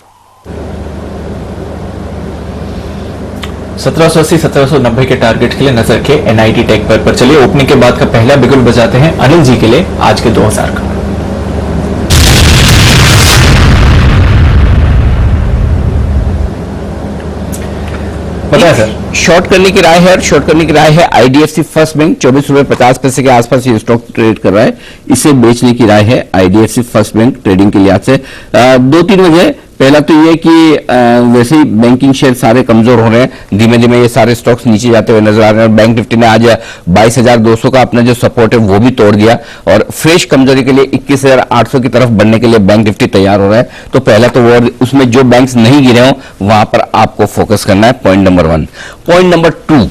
1780 1790 के टारगेट के लिए नजर के एनआईटी टेक पर चलिए ओपनिंग के बाद का पहला बिगुल बजाते हैं अनिल जी के लिए आज के 2000 का। बताया सर। शॉर्ट करने की राय है, और शॉर्ट करने की राय है आईडीएफसी फर्स्ट बैंक 24 रुपए 50 पैसे के आसपास ये स्टॉक ट्रेड कर रहा है। इसे बेचने की राय है आईडीएफसी फर्स्ट बैंक ट्रेडिंग के लिहाज से। 2-3 वजह। पहला तो ये कि वैसे ही बैंकिंग शेयर सारे कमजोर हो रहे हैं, धीमे धीमे ये सारे स्टॉक्स नीचे जाते हुए नजर आ रहे हैं। और बैंक निफ्टी ने आज 22,200 का अपना जो सपोर्ट है वो भी तोड़ दिया, और फ्रेश कमजोरी के लिए 21,800 की तरफ बढ़ने के लिए बैंक निफ्टी तैयार हो रहा है। तो पहला तो वो, उसमें जो बैंक्स नहीं गिरे हों वहां पर आपको फोकस करना है, point number 1। Point number 2,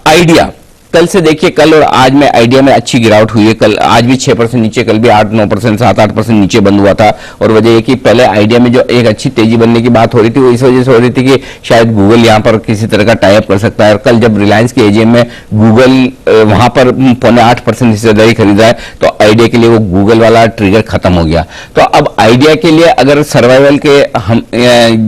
idea. कल से देखिए, कल और आज में आइडिया में अच्छी गिरावट हुई है। कल आज भी 6% नीचे, कल भी 8-9% 7-8% नीचे बंद हुआ था। और वजह यह कि पहले आइडिया में जो एक अच्छी तेजी बनने की बात हो रही थी वो इस वजह से हो रही थी कि शायद गूगल यहां पर किसी तरह का टाई अप कर सकता है। और कल जब रिलायंस के एजीएम में गूगल वहां पर 0.8% हिस्सेदारी खरीदा है, तो आइडिया के लिए वो गूगल वाला ट्रिगर खत्म हो गया। तो अब आइडिया के लिए अगर सर्वाइवल के हम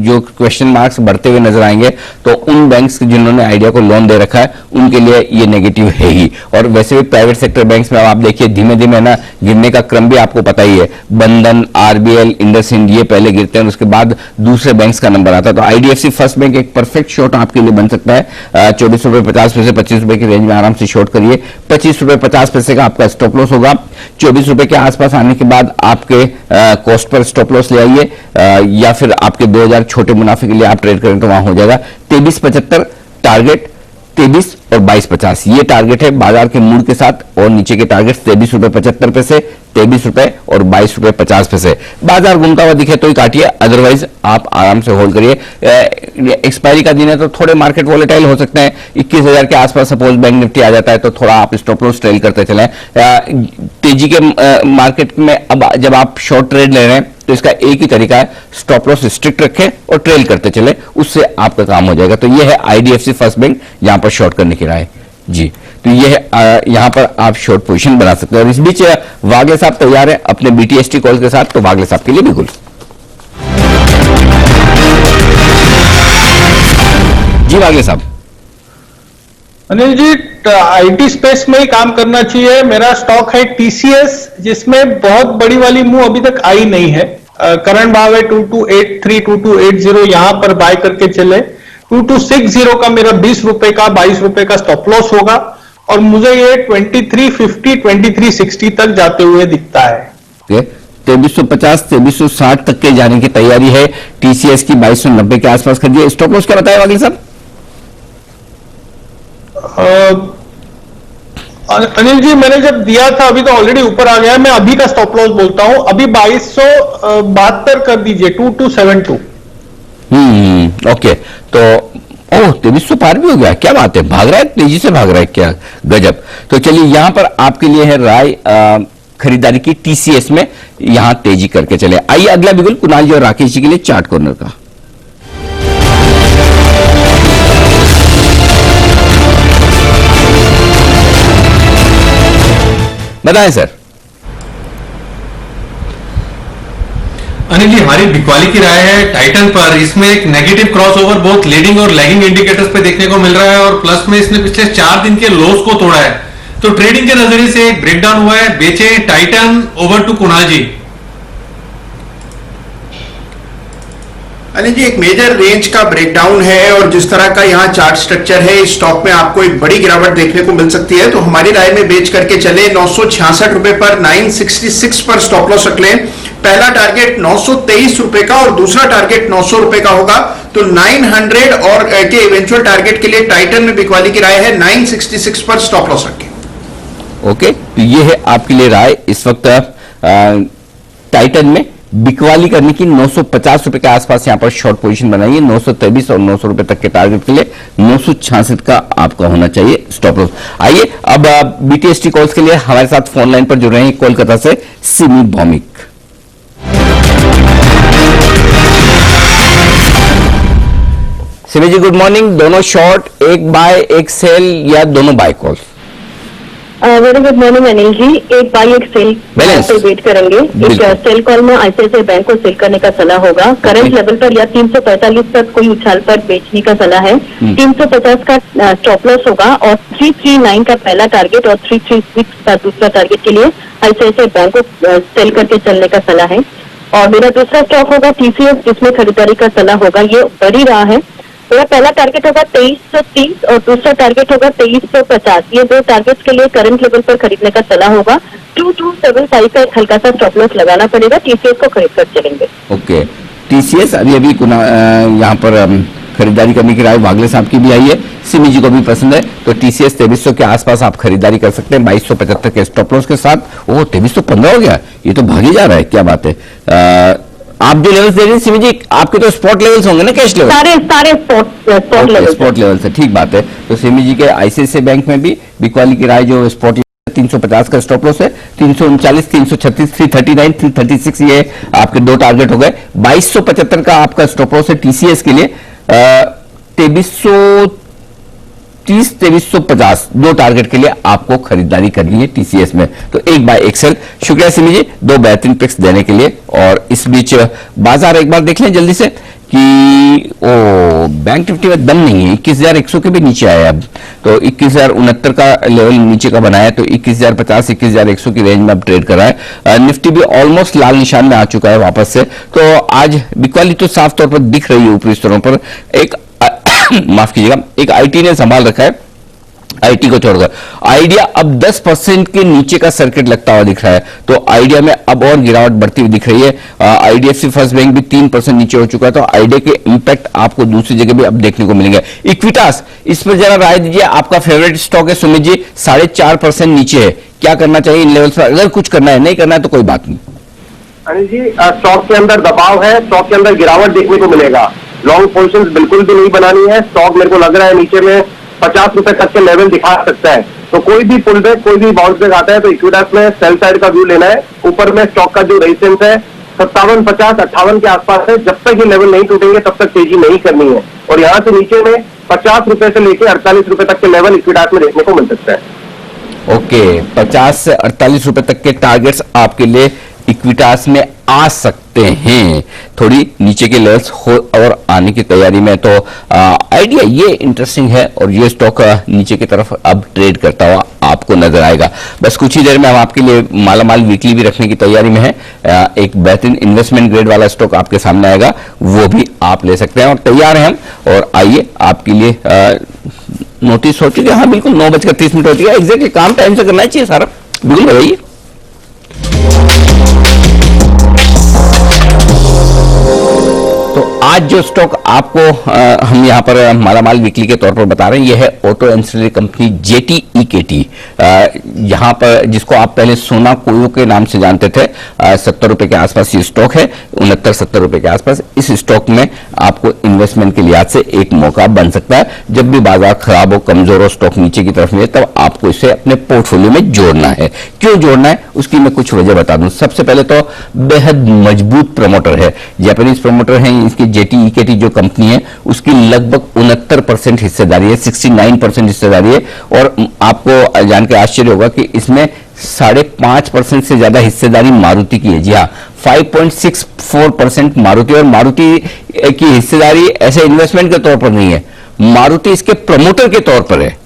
जो क्वेश्चन मार्क्स बढ़ते हुए नजर आएंगे, तो उन बैंक्स जिन्होंने आइडिया को लोन दे रखा है उनके लिए ये नेगेटिव है ही। और वैसे भी प्राइवेट सेक्टर बैंक्स में आप देखिए धीमे धीमे ना गिरने का क्रम भी आपको पता ही है। बंधन, आरबीएल, इंडसइंड ये पहले गिरते हैं, उसके बाद दूसरे बैंक्स का नंबर आता है। तो आईडीएफसी फर्स्ट बैंक एक परफेक्ट शॉर्ट आपके लिए बन सकता है। 24 रुपए 50 पैसे 25 रुपए की रेंज में आराम से शॉर्ट करिए। 25 रुपए 50 पैसे का आपका स्टॉप लॉस होगा। 24 रुपए के आसपास आने के बाद आपके कॉस्ट पर स्टॉप लॉस ले आइए, या फिर आपके 2000 छोटे मुनाफे के लिए आप ट्रेड करें तो वहां हो जाएगा। 23.75 टारगेट, 23 और 22.50 ये टारगेट है बाजार के मूड के साथ। और नीचे के टारगेट 23 रुपए 75 पैसे, 23 रुपए और 22 रुपए 50 पैसे। बाजार घूमता हुआ दिखे तो ही काटिए, अदरवाइज आप आराम से होल्ड करिए। एक्सपायरी का दिन है तो थोड़े मार्केट वॉलेटाइल हो सकते हैं। 21,000 के आसपास सपोज बैंक निफ्टी आ जाता है तो थोड़ा आप स्टॉप लॉस ट्रेल करते चलें। तेजी के मार्केट में अब जब आप शॉर्ट ट्रेड ले रहे हैं तो इसका एक ही तरीका है, स्टॉप लॉस स्ट्रिक्ट रखें और ट्रेल करते चले, उससे आपका काम हो जाएगा। तो ये है आईडीएफसी फर्स्ट बैंक जहां पर शॉर्ट करने की राय जी। तो ये है, यहां पर आप शॉर्ट पोजीशन बना सकते हैं। और इस बीच वागले साहब तैयार है अपने बीटीएसटी कॉल के साथ, तो वागले साहब के लिए बिल्कुल जी। वागले साहब। अनिल जी, आईटी स्पेस में ही काम करना चाहिए। मेरा स्टॉक है टीसीएस, जिसमें बहुत बड़ी वाली मूव अभी तक आई नहीं है। करंट भाव है 2283 2280, यहां पर बाय करके चले। 2260 का मेरा 20 रुपए का 22 रुपए का स्टॉप लॉस होगा और मुझे ये 2350 2360 तक जाते हुए दिखता है। 2350 2360 तक के जाने की तैयारी है। टीसीएस की 2290 के आसपास खरीदिए। स्टॉप लॉस क्या बताया वागिल साहब? अनिल जी, मैंने जब दिया था अभी तो ऑलरेडी ऊपर आ गया है। मैं अभी का स्टॉप लॉस बोलता हूं, अभी 2272 कर दीजिए, 2272। ओके, तो 2300 पार भी हो गया, क्या बात है, भाग रहा है, तेजी से भाग रहा है, क्या गजब। तो चलिए यहां पर आपके लिए है राय खरीदारी की टीसीएस में, यहां तेजी करके चले। आइए अगला बिल्कुल कुणाल जी और राकेश जी के लिए चार्ट कॉर्नर का। बताएं सर। अनिल जी, हमारी बिकवाली की राय है टाइटन पर। इसमें एक नेगेटिव क्रॉसओवर बहुत लीडिंग और लैगिंग इंडिकेटर्स पे देखने को मिल रहा है और प्लस में इसने पिछले 4 दिन के लोस को तोड़ा है। तो ट्रेडिंग के नजरिए से एक ब्रेकडाउन हुआ है। बेचे टाइटन। ओवर टू कुणाल जी। अनिल जी, एक मेजर रेंज का ब्रेकडाउन है और जिस तरह का यहाँ चार्ट स्ट्रक्चर है, इस स्टॉक में आपको एक बड़ी गिरावट देखने को मिल सकती है। तो हमारी राय में बेच करके चले। 966 रुपए पर 966 पर स्टॉप लॉस रख लें। पहला टारगेट 923 रुपए का और दूसरा टारगेट 900 रुपए का होगा। तो 900 और के इवेंचुअल टारगेट के लिए टाइटन में बिकवाली की राय है 966 पर स्टॉप लॉस रखें। ओके, तो ये है आपके लिए राय इस वक्त टाइटन में बिकवाली करने की। 950 रुपए के आसपास यहां पर शॉर्ट पोजीशन बनाइए। 923 और 900 रुपए तक के टारगेट के लिए 966 का आपका होना चाहिए स्टॉप लॉस। आइए अब बीटीएसटी कॉल्स के लिए हमारे साथ फोन लाइन पर जुड़ रहे हैं कोलकाता से सिमी भौमिक। Simi ji good morning. दोनों शॉर्ट, एक बाय एक सेल या दोनों buy calls? Very good morning Anil ji. एक बाई एक सेल पे वेट करेंगे। एक सेल कॉल में आईसीआईसीआई बैंक को सेल करने का सलाह होगा। करंट लेवल पर या 345 तक कोई उछाल पर बेचने का सलाह है। 350 का स्टॉप लॉस होगा और 339 का पहला टारगेट और 336 का दूसरा टारगेट के लिए आईसीआईसीआई बैंक को सेल करके चलने का सलाह है। और मेरा दूसरा स्टॉक होगा टीसीएस, जिसमें खरीदारी का सलाह होगा। ये बढ़ रहा है। मेरा पहला टारगेट होगा 2330 और दूसरा टारगेट होगा 2350। ये दो टारगेट्स के लिए करंट लेवल पर खरीदने का सलाह होगा। 2275 का एक हल्का सा स्टॉप लॉस लगाना पड़ेगा। टीसीएस को खरीद कर चलेंगे। ओके, टीसीएस अभी यहाँ पर खरीदारी करने की राय वागले साहब की भी आई है, सिमी जी को भी पसंद है। तो टीसीएस 2300 के आसपास आप खरीदारी कर सकते हैं 2275 के स्टॉप लॉस के साथ। ओह, 2315 हो गया, ये तो भागी जा रहा है, क्या बात है। आप जो लेवल्स दे रहे हैं सिमी जी, आपके तो स्पॉट लेवल्स होंगे ना, कैश लेवल? सारे स्पॉट लेवल, स्पॉट लेवल से, ठीक बात है। तो सिमी जी के आईसीआईसीआई बैंक में भी बिकवाली की राय जो स्पॉट 350 का स्टॉप लॉस है। 339 336 339 336 ये आपके दो टारगेट हो गए। 2275 का आपका स्टॉप लॉस है टीसीएस के लिए। 2330 2350 दो टारगेट के लिए आपको खरीदारी करनी है टीसीएस में। तो एक बाय एक सेल। शुक्रिया सिमी जी दो बेहतरीन पिक्स देने के लिए। और इस बीच बाजार एक बार देख लें जल्दी से कि बैंक निफ्टी में दम नहीं है, 21,100 के भी नीचे आया अब। तो 21,069 का लेवल नीचे का बनाया, तो 21,050 21,100 की रेंज में अब ट्रेड कर रहा है। निफ्टी भी ऑलमोस्ट लाल निशान में आ चुका है वापस से। तो आज बिकवाली तो साफ तौर पर दिख रही है ऊपरी स्तरों पर। एक माफ कीजिएगा, एक आईटी ने संभाल रखा है, आईटी को छोड़कर। आइडिया अब 10% के नीचे का सर्किट लगता हुआ दिख रहा है। तो आइडिया में अब और गिरावट बढ़ती हुई दिख रही है। आईडीएफसी फर्स्ट बैंक भी 3% नीचे हो चुका है। तो आइडिया के इंपैक्ट आपको दूसरी जगह भी अब देखने को मिलेंगे। इक्विटास, इस पर जरा राय दीजिए। आपका फेवरेट स्टॉक है सुमित जी, 4.5% नीचे है, क्या करना चाहिए इन लेवल्स पर? अगर कुछ करना है, नहीं करना है तो कोई बात नहीं। अनिल जी, स्टॉक के अंदर दबाव है, स्टॉक के अंदर गिरावट देखने को मिलेगा। लॉन्ग पोजीशंस बिल्कुल भी नहीं बनानी है। स्टॉक मेरे को लग रहा है नीचे में 50 रुपए तक के लेवल दिखा सकता है। तो कोई भी पुल बैक, कोई भी बाउंस बैक आता है तो इक्विटास में सेल साइड का व्यू लेना है। ऊपर में स्टॉक का जो रेजिस्टेंस है 57, 50, 58 के आसपास है। जब तक ये लेवल नहीं टूटेंगे तब तक तेजी नहीं करनी है। और यहाँ से नीचे में 50 रुपए से लेकर 48 रुपए तक के लेवल इक्विटास में देखने को मिल सकता है। ओके, 50 से 48 रुपए तक के टारगेट्स आपके लिए इक्विटास में आ सकते हैं। थोड़ी नीचे के लेवल्स हो और आने की तैयारी में। तो आइडिया ये इंटरेस्टिंग है और ये स्टॉक नीचे की तरफ अब ट्रेड करता हुआ आपको नजर आएगा। बस कुछ ही देर में हम आपके लिए मालामाल वीकली भी रखने की तैयारी में है। एक बेहतरीन इन्वेस्टमेंट ग्रेड वाला स्टॉक आपके सामने आएगा, वो भी आप ले सकते हैं और तैयार हैं हम। और आइए आपके लिए नोटिस हो चुके, हाँ बिल्कुल 9:30 हो चुका है, एग्जैक्टली काम टाइम से करना चाहिए सारा, बिल्कुल बताइए। तो आज जो स्टॉक आपको हम यहाँ पर मालामाल वीकली के तौर पर बता रहे हैं, यह है ऑटो एंसिलरी कंपनी जेटी ईकेटी, यहाँ पर जिसको आप पहले सोना कोयो के नाम से जानते थे। 70 रुपए के आसपास ये स्टॉक है, 69-70 रुपए के आसपास। इस स्टॉक में आपको इन्वेस्टमेंट के लिहाज से एक मौका बन सकता है। जब भी बाजार खराब हो, कमजोर हो, स्टॉक नीचे की तरफ में, तब आपको इसे अपने पोर्टफोलियो में जोड़ना है। क्यों जोड़ना है उसकी मैं कुछ वजह बता दूं। सबसे पहले तो बेहद मजबूत प्रमोटर है, जापानीज प्रमोटर है। इसकी जेटी ईकेटी जो कंपनी है उसकी लगभग 69% हिस्सेदारी है, 69% हिस्सेदारी है। और आपको जान के आश्चर्य होगा कि इसमें 5.5% से ज्यादा हिस्सेदारी मारुति की है। जी हाँ, 5.64% मारुति। और मारुति की हिस्सेदारी ऐसे इन्वेस्टमेंट के तौर पर नहीं है, मारुति इसके प्रमोटर के तौर पर है।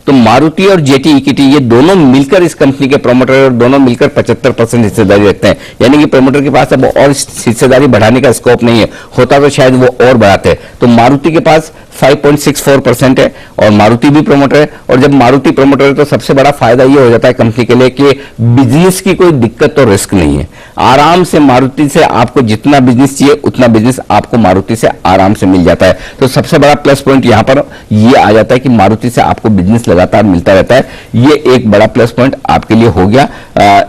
तो मारुति और जेटी ईकेटी ये दोनों मिलकर इस कंपनी के प्रमोटर और दोनों मिलकर 75% हिस्सेदारी रखते हैं। यानी कि प्रमोटर के पास अब और हिस्सेदारी बढ़ाने का स्कोप नहीं है, होता तो शायद वो और बढ़ाते। तो मारुति के पास 5.64% है और मारुति भी प्रमोटर है। और जब मारुति प्रमोटर है तो सबसे बड़ा फायदा ये हो जाता है कंपनी के लिए कि बिजनेस की कोई दिक्कत तो रिस्क नहीं है। आराम से मारुति से आपको जितना बिजनेस चाहिए उतना बिजनेस आपको मारुति से आराम से मिल जाता है। तो सबसे बड़ा प्लस पॉइंट यहां पर ये आ जाता है कि मारुति से आपको बिजनेस लगातार मिलता रहता है। ये एक बड़ा प्लस पॉइंट आपके लिए हो गया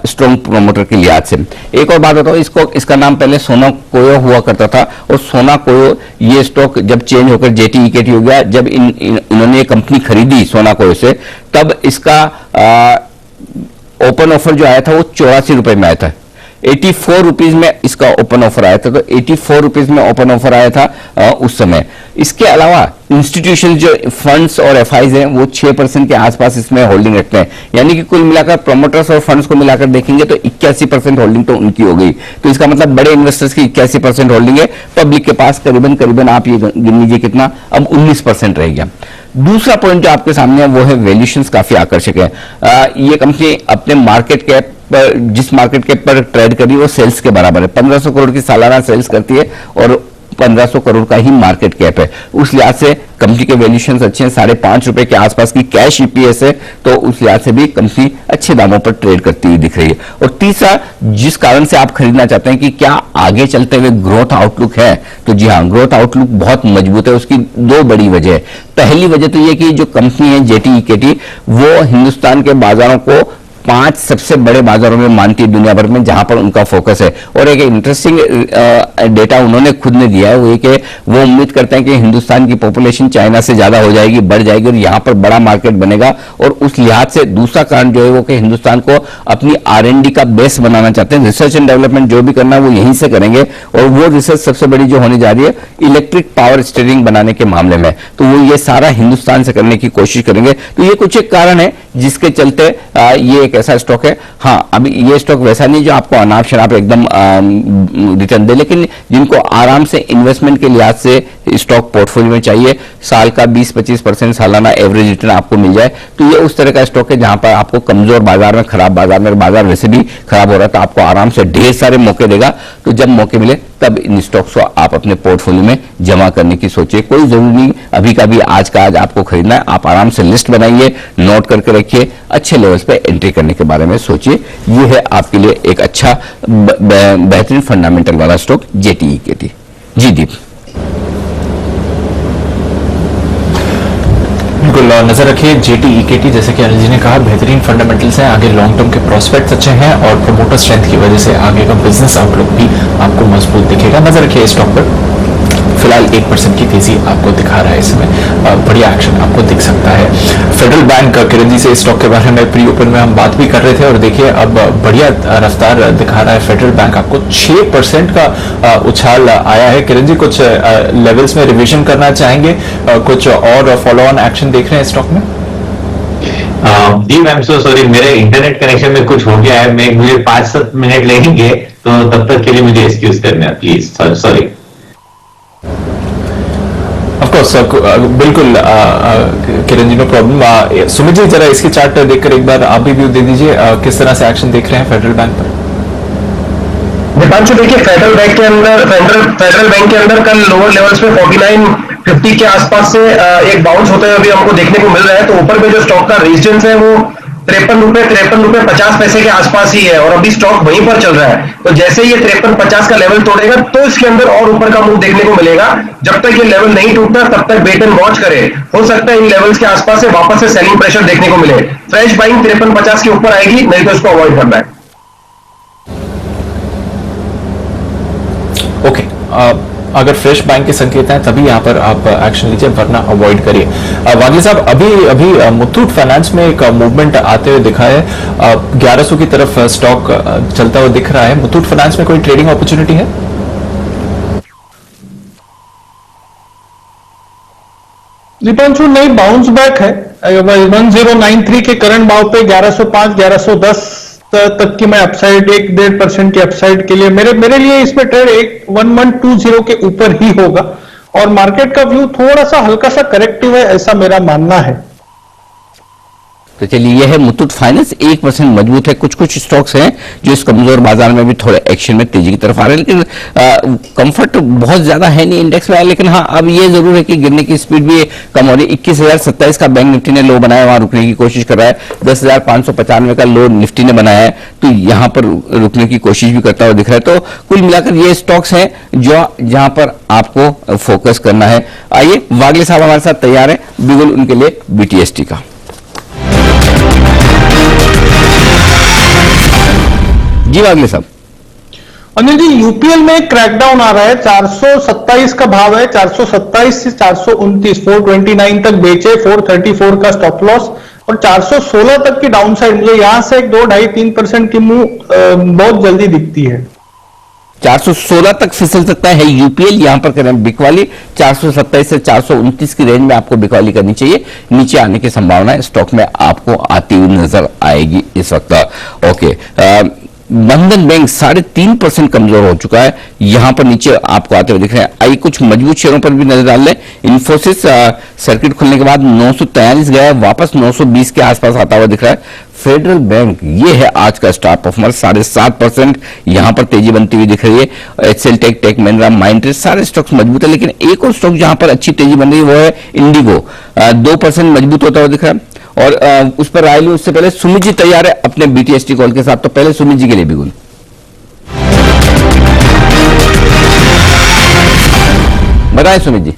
स्ट्रॉन्ग प्रमोटर के लिहाज से। एक और बात बताओ, इसका नाम पहले सोना कोयो हुआ करता था और सोना कोयो ये स्टॉक जब चेंज होकर जेटी ईकेटी हो गया, जब इन्होंने ये कंपनी खरीदी सोना कोयो से, तब इसका ओपन ऑफर जो आया था वो 84 रुपए में आया था। 84 रुपीज में इसका ओपन ऑफर आया था। तो 84 रुपीज में ओपन ऑफर आया था उस समय। इसके अलावा इंस्टीट्यूशन जो फंड्स और एफआईज हैं वो 6% के आसपास इसमें होल्डिंग रखते हैं। यानी कि कुल मिलाकर प्रमोटर्स और फंड्स को मिलाकर देखेंगे तो 81% होल्डिंग तो उनकी हो गई। तो इसका मतलब बड़े इन्वेस्टर्स की 81% होल्डिंग है, पब्लिक के पास करीबन आप ये गिन लीजिए कितना, अब 19% रह गया। दूसरा पॉइंट जो आपके सामने है वो है वैल्यूएशंस काफी आकर्षक है। ये कंपनी अपने मार्केट कैप पर, जिस मार्केट कैप पर ट्रेड करी वो सेल्स के बराबर है। 1500 करोड़ की सालाना सेल्स करती है और 1500 करोड़ का ही मार्केट कैप है। उस लिहाज से कंपनी के वैल्यूएशंस अच्छे हैं, 5.5 रुपए के आसपास की कैश ईपीएस है। तो उस लिहाज से भी कंपनी अच्छे दामों पर ट्रेड करती हुई दिख रही है। और तीसरा, जिस कारण से आप खरीदना चाहते हैं कि क्या आगे चलते हुए ग्रोथ आउटलुक है, तो जी हाँ, ग्रोथ आउटलुक बहुत मजबूत है। उसकी दो बड़ी वजह है। पहली वजह तो ये कि जो कंपनी है जेटी ईकेटी वो हिंदुस्तान के बाजारों को 5 सबसे बड़े बाजारों में मानती है दुनिया भर में, जहां पर उनका फोकस है। और एक इंटरेस्टिंग डेटा उन्होंने खुद ने दिया है, वो ये कि वो उम्मीद करते हैं कि हिंदुस्तान की पॉपुलेशन चाइना से ज्यादा हो जाएगी, बढ़ जाएगी और यहां पर बड़ा मार्केट बनेगा। और उस लिहाज से दूसरा कारण जो है वो कि हिंदुस्तान को अपनी R&D का बेस बनाना चाहते हैं। रिसर्च एंड डेवलपमेंट जो भी करना है वो यहीं से करेंगे। और वो रिसर्च सबसे बड़ी जो होने जा रही है इलेक्ट्रिक पावर स्टीयरिंग बनाने के मामले में, तो वो ये सारा हिंदुस्तान से करने की कोशिश करेंगे। तो ये कुछ एक कारण है जिसके चलते ये एक ऐसा स्टॉक है। हाँ, अभी ये स्टॉक वैसा नहीं जो आपको अनाप शनाप एकदम रिटर्न दे, लेकिन जिनको आराम से इन्वेस्टमेंट के लिहाज से स्टॉक पोर्टफोलियो में चाहिए, साल का 20-25% सालाना एवरेज रिटर्न आपको मिल जाए, तो ये उस तरह का स्टॉक है जहां पर आपको कमजोर बाजार में, खराब बाजार में, बाजार वैसे भी खराब हो रहा है तो आपको आराम से ढेर सारे मौके देगा। तो जब मौके मिले तब इन स्टॉक्स को आप अपने पोर्टफोलियो में जमा करने की सोचिए। कोई जरूरी नहीं अभी का भी आज का आज आपको खरीदना है, आप आराम से लिस्ट बनाइए, नोट करके रखिए, अच्छे लेवल्स पे एंट्री करने के बारे में सोचिए। ये है आपके लिए एक अच्छा बेहतरीन फंडामेंटल वाला स्टॉक जेटी ईकेटी। जी दीप, बिल्कुल नजर रखिए जेटी ईकेटी, जैसे कि अनिल जी ने कहा, बेहतरीन फंडामेंटल्स हैं, आगे लॉन्ग टर्म के प्रोस्पेक्ट्स अच्छे हैं और प्रमोटर स्ट्रेंथ की वजह से आगे का बिजनेस आउटलुक भी आपको मजबूत दिखेगा। नजर रखिए स्टॉक पर। फिलहाल 1% की तेजी आपको दिखा रहा है इसमें, बढ़िया एक्शन आपको दिख सकता है। फेडरल बैंक किरण जी से स्टॉक के बारे में प्री ओपन में हम बात भी कर रहे थे और देखिए अब बढ़िया रफ्तार दिखा रहा है फेडरल बैंक आपको। 6% का उछाल आया है। किरण जी, कुछ लेवल्स में रिवीजन करना चाहेंगे, कुछ और फॉलो ऑन एक्शन देख रहे हैं स्टॉक में? जी मैम, सो सॉरी, मेरे इंटरनेट कनेक्शन में कुछ हो गया है, मुझे 5-7 मिनट लगेंगे, तो तब तक के लिए मुझे एक्सक्यूज करना है प्लीज, सॉरी। ऑफकोर्स कोर्स बिल्कुल किरण जी, नो प्रॉब्लम। सुमित जी, जरा इसकी चार्ट देखकर एक बार आप भी व्यू दे दीजिए, किस तरह से एक्शन देख रहे हैं फेडरल बैंक पर? दीपांशु, देखिए फेडरल बैंक के अंदर कल लोअर लेवल्स पे 49.50 के आसपास से एक बाउंस होते हुए अभी हमको देखने को मिल रहा है। तो ऊपर में जो स्टॉक का रेजिस्टेंस है वो 53 रुपए 50 पैसे के आसपास ही है और अभी स्टॉक वहीं पर चल रहा है। तो जैसे ये 53.50 का लेवल तोड़ेगा तो इसके अंदर और ऊपर का मूव देखने को मिलेगा। जब तक ये लेवल नहीं टूटता तब तक वेट एंड वॉच करे, हो सकता है इन लेवल्स के आसपास से वापस से सेलिंग प्रेशर देखने को मिले। फ्रेश बाइंग 53.50 के ऊपर आएगी, नहीं तो इसको अवॉइड करना है। ओके, अगर फ्रेश बैंक के संकेत हैं तभी यहां पर आप एक्शन लीजिए, वरना अवॉइड करिए। वागले साहब, अभी मुथूट फाइनेंस में एक मूवमेंट आते हुए दिखा है, 1100 की तरफ स्टॉक चलता हुआ दिख रहा है। मुथूट फाइनेंस में कोई ट्रेडिंग अपॉर्चुनिटी है? दीपांशु, नहीं, बाउंस बैक है। 1093 के करंट भाव पे 1105 1110 तक की मैं अपसाइड 1.5% की अपसाइड के लिए मेरे लिए इसमें ट्रेड 1120 के ऊपर ही होगा और मार्केट का व्यू थोड़ा सा हल्का सा करेक्टिव है, ऐसा मेरा मानना है। तो चलिए, यह है मुथूट फाइनेंस, 1% मजबूत है। कुछ कुछ स्टॉक्स हैं जो इस कमजोर बाजार में भी थोड़े एक्शन में तेजी की तरफ आ रहे हैं, लेकिन कंफर्ट बहुत ज्यादा है नहीं इंडेक्स में। लेकिन हाँ, अब ये जरूर है कि गिरने की स्पीड भी कम हो रही है। 21,027 का बैंक निफ्टी ने लो बनाया, वहां रुकने की कोशिश कर रहा है। 10,595 का लो निफ्टी ने बनाया है, तो यहां पर रुकने की कोशिश भी करता हुआ दिख रहा है। तो कुल मिलाकर ये स्टॉक्स हैं जो जहां पर आपको फोकस करना है। आइए, वागले साहब हमारे साथ तैयार है, बिल्कुल उनके लिए BTST का। जी वागले साहब। अनिल जी, यूपीएल में क्रैकडाउन आ रहा है, 427 का भाव है, 427 से 429, 429 तक बेचे, 434 का स्टॉप लॉस और 416 तक की डाउन साइड। मुझे यहां से 2-2.5-3% की मूव बहुत जल्दी दिखती है। 416 तक फिसल सकता है यूपीएल, यहां पर करें बिकवाली 427 से 429 की रेंज में आपको बिकवाली करनी चाहिए। नीचे आने की संभावना स्टॉक में आपको आती हुई नजर आएगी इस वक्त। ओके, बंधन बैंक 3.5% कमजोर हो चुका है, यहां पर नीचे आपको आते हुए दिख रहे हैं। आइए कुछ मजबूत शेयरों पर भी नजर डाल लें। इन्फोसिस सर्किट खुलने के बाद 943 गया, वापस 920 के आसपास आता हुआ दिख रहा है। फेडरल बैंक ये है आज का स्टार परफॉर्मर, 7.5% यहां पर तेजी बनती हुई दिख रही है। HCL टेक महिंद्रा, माइंडट्री, सारे स्टॉक्स मजबूत है। लेकिन एक और स्टॉक जहां पर अच्छी तेजी बन रही है वो है इंडिगो, 2% मजबूत होता हुआ दिख रहा है। और उस पर राय लूं उससे पहले सुमित जी तैयार है अपने BTST कॉल के साथ, तो पहले सुमित जी के लिए भी गुण। बताएं सुमित जी।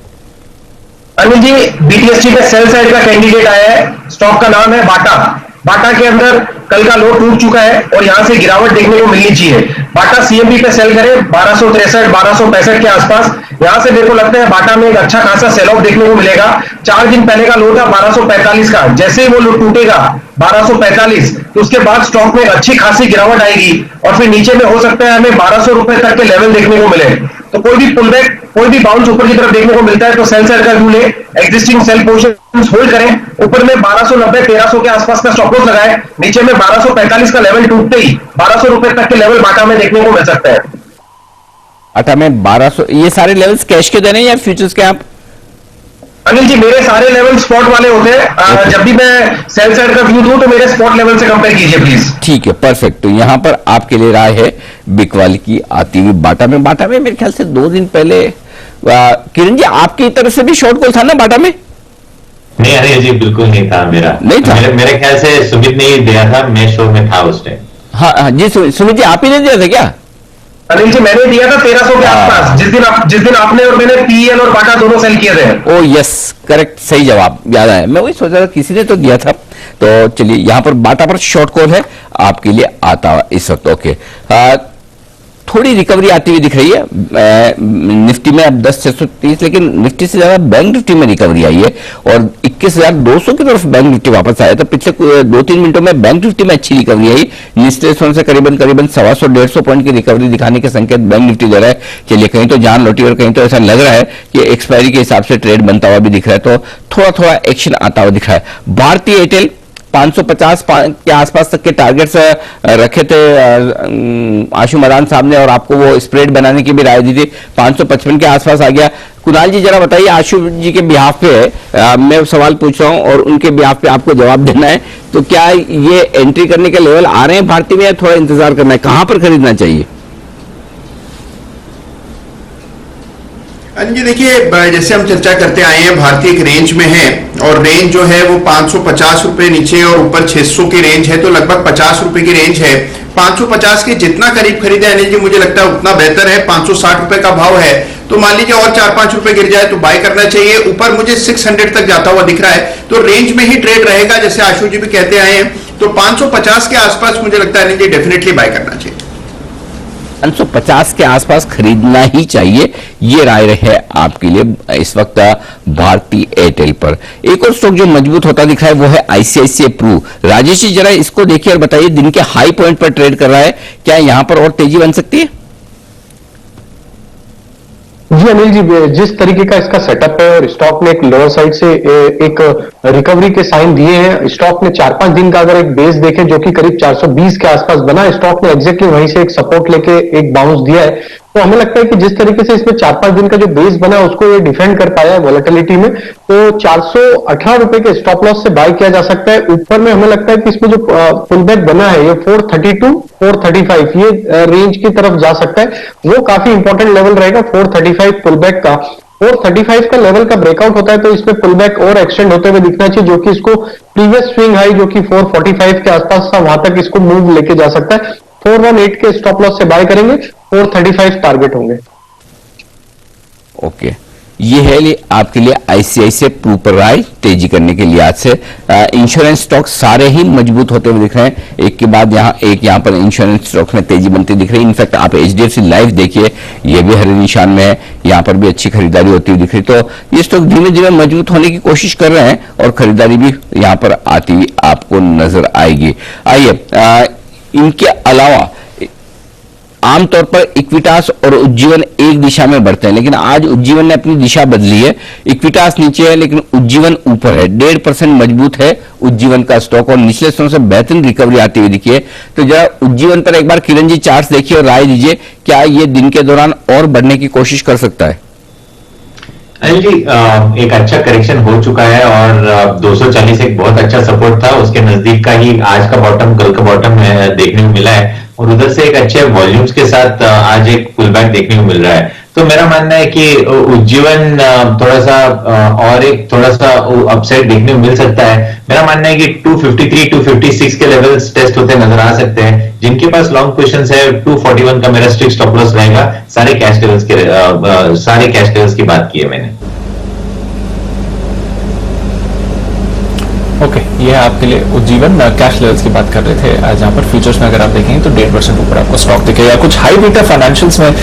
अनिल जी, BTST पे सेल साइड का कैंडिडेट आया है, स्टॉक का नाम है बाटा। बाटा के अंदर कल का लो टूट चुका है और यहां से गिरावट देखने को मिलनी चाहिए। बाटा CMB पे सेल करे 1263 1265 के आसपास, यहां से मेरे को लगता है बाटा में एक अच्छा खासा सेल ऑफ देखने को मिलेगा। 4 दिन पहले का लो था 1245 का, जैसे ही वो लो टूटेगा 1245, तो उसके बाद स्टॉक में अच्छी खासी गिरावट आएगी और फिर नीचे में हो सकता है हमें 1200 रुपए तक के लेवल देखने को मिले। तो कोई भी पुलबैक, कोई भी बाउंस ऊपर की तरफ देखने को मिलता है तो सेल साइड का व्यू ले, एग्जिस्टिंग सेल पोजीशन होल्ड करें। ऊपर में 1290 1300 के आसपास का स्टॉप लॉस लगाए, नीचे में 1245 का लेवल टूटते ही 1200 रुपए तक के लेवल बाटा में देखने को मिल सकता है। बाटा में 1200, ये सारे लेवल्स कैश के दे रहे हैं या फ्यूचर्स के आप? अनिल जी, मेरे सारे लेवल स्पॉट वाले होते हैं। जब भी मैं सेल साइड का व्यू दूं तो मेरे स्पॉट लेवल से कंपेयर कीजिए प्लीज। ठीक है, परफेक्ट। तो यहां पर आपके लिए राय है बिकवाली की आती हुई बाटा में। बाटा में मेरे ख्याल से 2 दिन पहले किरण जी आपकी तरफ से भी शॉर्ट कॉल था ना बाटा में? नहीं अरे जी, बिल्कुल नहीं था मेरा, नहीं था। मेरे ख्याल से सुमित ने ही दिया था, मैं शो में था उस टाइम। हाँ जी, सुमित जी आप ही ने दिया था क्या? अनिल जी, मैंने दिया था 1300 के आसपास, जिस दिन आपने और मैंने PEL और बाटा दोनों सेल किए थे। ओ यस, करेक्ट, सही जवाब याद है। मैं वही सोच रहा था किसी ने तो दिया था। तो चलिए, यहां पर बाटा पर शॉर्ट कॉल है आपके लिए आता हुआ इस वक्त। ओके, थोड़ी रिकवरी आती हुई दिख रही है निफ्टी में, अब 10,630, लेकिन निफ्टी से ज्यादा बैंक निफ्टी में रिकवरी आई है और 21,200 की तरफ बैंक निफ्टी वापस आया। तो पिछले 2-3 मिनटों में बैंक निफ्टी में अच्छी रिकवरी आई, निचले स्तर से करीबन 125-150 पॉइंट की रिकवरी दिखाने के संकेत बैंक निफ्टी दे रहा है। चलिए, कहीं तो जान लौटी और कहीं तो ऐसा लग रहा है कि एक्सपायरी के हिसाब से ट्रेड बनता हुआ भी दिख रहा है, तो थोड़ा थोड़ा एक्शन आता हुआ दिख रहा है। भारतीय एयरटेल 550 के आसपास तक के टारगेट्स रखे थे आशु मदान साहब ने, और आपको वो स्प्रेड बनाने की भी राय दी थी। 555 के आसपास आ गया। कुणाल जी जरा बताइए, आशु जी के बिहाफ पे मैं सवाल पूछ रहा हूं और उनके बिहाफ पे आपको जवाब देना है, तो क्या ये एंट्री करने के लेवल आ रहे हैं भारतीय में या थोड़ा इंतजार करना है? कहां पर खरीदना चाहिए? जी देखिए, जैसे हम चर्चा करते आए हैं, भारतीय एक रेंज में है और रेंज जो है वो 550 रुपए नीचे और ऊपर 600 की रेंज है, तो लगभग 50 रुपए की रेंज है। 550 के जितना करीब खरीदे अनिल जी, मुझे लगता है उतना बेहतर है। 560 रुपए का भाव है, तो मान लीजिए और 4-5 रुपए गिर जाए तो बाय करना चाहिए। ऊपर मुझे 600 तक जाता हुआ दिख रहा है, तो रेंज में ही ट्रेड रहेगा, जैसे आशु जी भी कहते आए हैं। तो 550 के आसपास मुझे लगता है अनिल जी डेफिनेटली बाय करना चाहिए। 550 के आसपास खरीदना ही चाहिए, ये राय है आपके लिए इस वक्त भारतीय एयरटेल पर। एक और स्टॉक जो मजबूत होता दिख रहा है वो है आईसीआईसीआई प्रू। राजेश जी जरा इसको देखिए और बताइए, दिन के हाई पॉइंट पर ट्रेड कर रहा है, क्या यहां पर और तेजी बन सकती है? जी अनिल जी, जिस तरीके का इसका सेटअप है और स्टॉक ने एक लोअर साइड से एक रिकवरी के साइन दिए हैं। स्टॉक ने 4-5 दिन का अगर एक बेस देखें जो कि करीब 420 के आसपास बना, स्टॉक ने एग्जैक्टली वहीं से एक सपोर्ट लेके एक बाउंस दिया है। तो हमें लगता है कि जिस तरीके से इसमें 4-5 दिन का जो बेस बना उसको ये डिफेंड कर पाया है वोलेटिलिटी में, तो 418 रुपए के स्टॉप लॉस से बाय किया जा सकता है। ऊपर में हमें लगता है कि इसमें जो पुल बैक बना है ये 432 435 ये रेंज की तरफ जा सकता है, वो काफी इंपॉर्टेंट लेवल रहेगा 435 पुल बैक का। 435 का लेवल का ब्रेकआउट होता है तो इसमें पुल बैक और एक्सटेंड होते हुए दिखना चाहिए, जो कि इसको प्रीवियस स्विंग हाई जो कि 445 के आसपास था वहां तक इसको मूव लेके जा सकता है। 418 के स्टॉप लॉस से बाय करेंगे, 435 टारगेट होंगे। ओके, ये है आपके लिए आईसीआईसीआई प्रू पर राय तेजी करने के लिए। आज से इंश्योरेंस स्टॉक सारे ही मजबूत होते हुए दिख रहे हैं, एक के बाद यहाँ पर इंश्योरेंस स्टॉक्स में तेजी बनती दिख रही है। इनफैक्ट आप एचडीएफसी लाइफ देखिए, ये भी हरे निशान में है, यहाँ पर भी अच्छी खरीदारी होती हुई दिख रही। तो ये स्टॉक धीमे धीमे मजबूत होने की कोशिश कर रहे हैं और खरीदारी भी यहाँ पर आती हुई आपको नजर आएगी। आइए, इनके अलावा आमतौर पर इक्विटास और उज्जीवन एक दिशा में बढ़ते हैं, लेकिन आज उज्जीवन ने अपनी दिशा बदली है। इक्विटास नीचे है लेकिन उज्जीवन ऊपर है। 1.5% मजबूत है उज्जीवन का स्टॉक और निचले स्तरों से बेहतरीन रिकवरी आती हुई दिखी है। तो जरा उज्जीवन पर एक बार किरण जी चार्ट देखिए और राय दीजिए, क्या ये दिन के दौरान और बढ़ने की कोशिश कर सकता है? अनिल जी, एक अच्छा करेक्शन हो चुका है और 240 एक बहुत अच्छा सपोर्ट था, उसके नजदीक का ही आज का बॉटम, कल का बॉटम देखने को मिला है और उधर से एक अच्छे वॉल्यूम्स के साथ आज एक पुल बैक देखने को मिल रहा है। तो मेरा मानना है कि उज्जीवन थोड़ा सा और एक थोड़ा सा अपसाइड देखने को मिल सकता है। मेरा मानना है कि 253 256 के लेवल्स टेस्ट होते नजर आ सकते हैं। जिनके पास लॉन्ग पोजीशंस है, 241 का मेरा स्ट्रिक्ट स्टॉप लॉस रहेगा। सारे कैश लेवल्स की बात की है मैंने। ओके, ये आपके लिए उज्जीवन कैश लेवल्स की बात कर रहे थे। जहां पर फ्यूचर्स में अगर आप देखेंगे तो 1.5% ऊपर आपको स्टॉक दिखेगा। कुछ हाई बीटा फाइनेंशियल्स में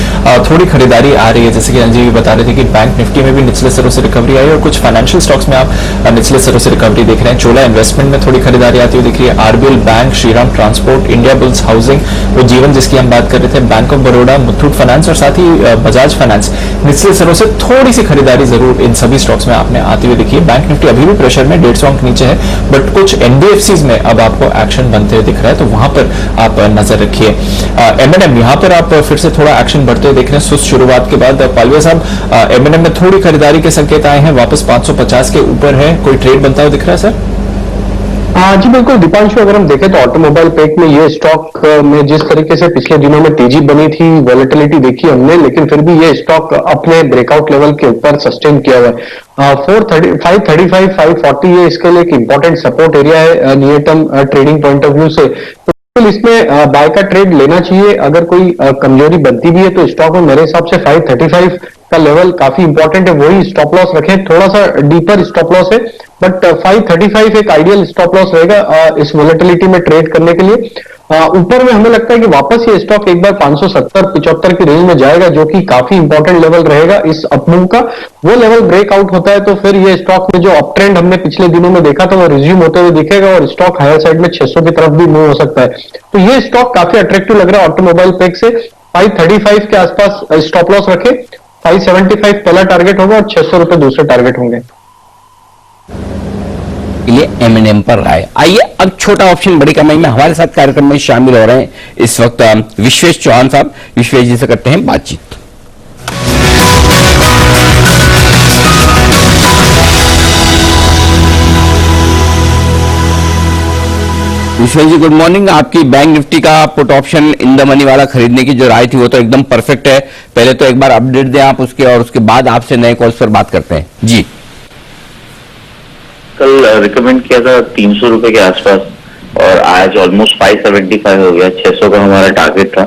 थोड़ी खरीदारी आ रही है, जैसे कि अंजी बता रहे थे कि बैंक निफ्टी में भी निचले स्तरों से रिकवरी आई और कुछ फाइनेंशियल स्टॉक्स में आप निचले स्तरों से रिकवरी देख रहे हैं। चोला इन्वेस्टमेंट में थोड़ी खरीदारी आती हुई दिख रही है। RBL bank, Shriram transport, India bulls housing, Ujjivan जिसकी हम बात कर रहे थे, bank of Baroda, Muthoot finance और साथ ही बजाज फाइनेंस, निचले स्तरों से थोड़ी सी खरीदारी जरूर इन सभी स्टॉक्स में आपने आती हुई दिखी है। बैंक निफ्टी अभी भी प्रेशर में 150 अंक नीचे है, बट कुछ एनबीएफसीज में अब आपको एक्शन बनते हुए दिख रहा है, तो वहां पर आप नजर रखिए। एमएनएम, यहां पर आप फिर से थोड़ा एक्शन बढ़ते हुए देख रहे हैं सुस्त शुरुआत के बाद। पालविया साहब, एमएनएम में थोड़ी खरीदारी के संकेत आए हैं, वापस 550 के ऊपर है, कोई ट्रेड बनता हुआ दिख रहा है सर? जी बिल्कुल दीपांशु, अगर हम देखें तो ऑटोमोबाइल पेक में ये स्टॉक में जिस तरीके से पिछले दिनों में तेजी बनी थी, वॉलेटिलिटी देखी हमने, लेकिन फिर भी ये स्टॉक अपने ब्रेकआउट लेवल के ऊपर सस्टेन किया हुआ है। 535 540 ये इसके लिए एक इंपॉर्टेंट सपोर्ट एरिया है near term trading point of view से। तो इसमें बाय का ट्रेड लेना चाहिए। अगर कोई कमजोरी बनती भी है तो स्टॉक में मेरे हिसाब से 535 का लेवल काफी इंपॉर्टेंट है, वही स्टॉप लॉस रखें। थोड़ा सा डीपर स्टॉप लॉस है, बट 535 एक आइडियल स्टॉप लॉस रहेगा इस वोलेटिलिटी में ट्रेड करने के लिए। ऊपर में हमें लगता है कि वापस ये स्टॉक एक बार 570-75 की रेंज में जाएगा, जो कि काफी इंपॉर्टेंट लेवल रहेगा इस अपमूव का। वो लेवल ब्रेकआउट होता है तो फिर ये स्टॉक में जो अप ट्रेंड हमने पिछले दिनों में देखा था वो रिज्यूम होते हुए दिखेगा और स्टॉक हायर साइड में 600 की तरफ भी मूव हो सकता है। तो ये स्टॉक काफी अट्रैक्टिव लग रहा है ऑटोमोबाइल पेक से। 535 के आसपास स्टॉप लॉस रखे, 575 पहला टारगेट होगा और 600 रुपए दूसरे टारगेट होंगे। के लिए M&M पर राय। आइए अब छोटा ऑप्शन बड़ी कमाई में हमारे साथ कार्यक्रम में शामिल हो रहे हैं इस वक्त विश्वेश चौहान साहब। विश्वेश जी से करते हैं बातचीत। विश्वेश जी गुड मॉर्निंग। आपकी बैंक निफ्टी का put option in the money वाला खरीदने की जो राय थी वो तो एकदम परफेक्ट है। पहले तो एक बार अपडेट दें आप उसके, और उसके बाद आपसे नए कॉल्स पर बात करते हैं जी। कल रिकमेंड किया था 300 रुपए के आसपास और आज ऑलमोस्ट 575 हो गया। 600 का हमारा टारगेट था,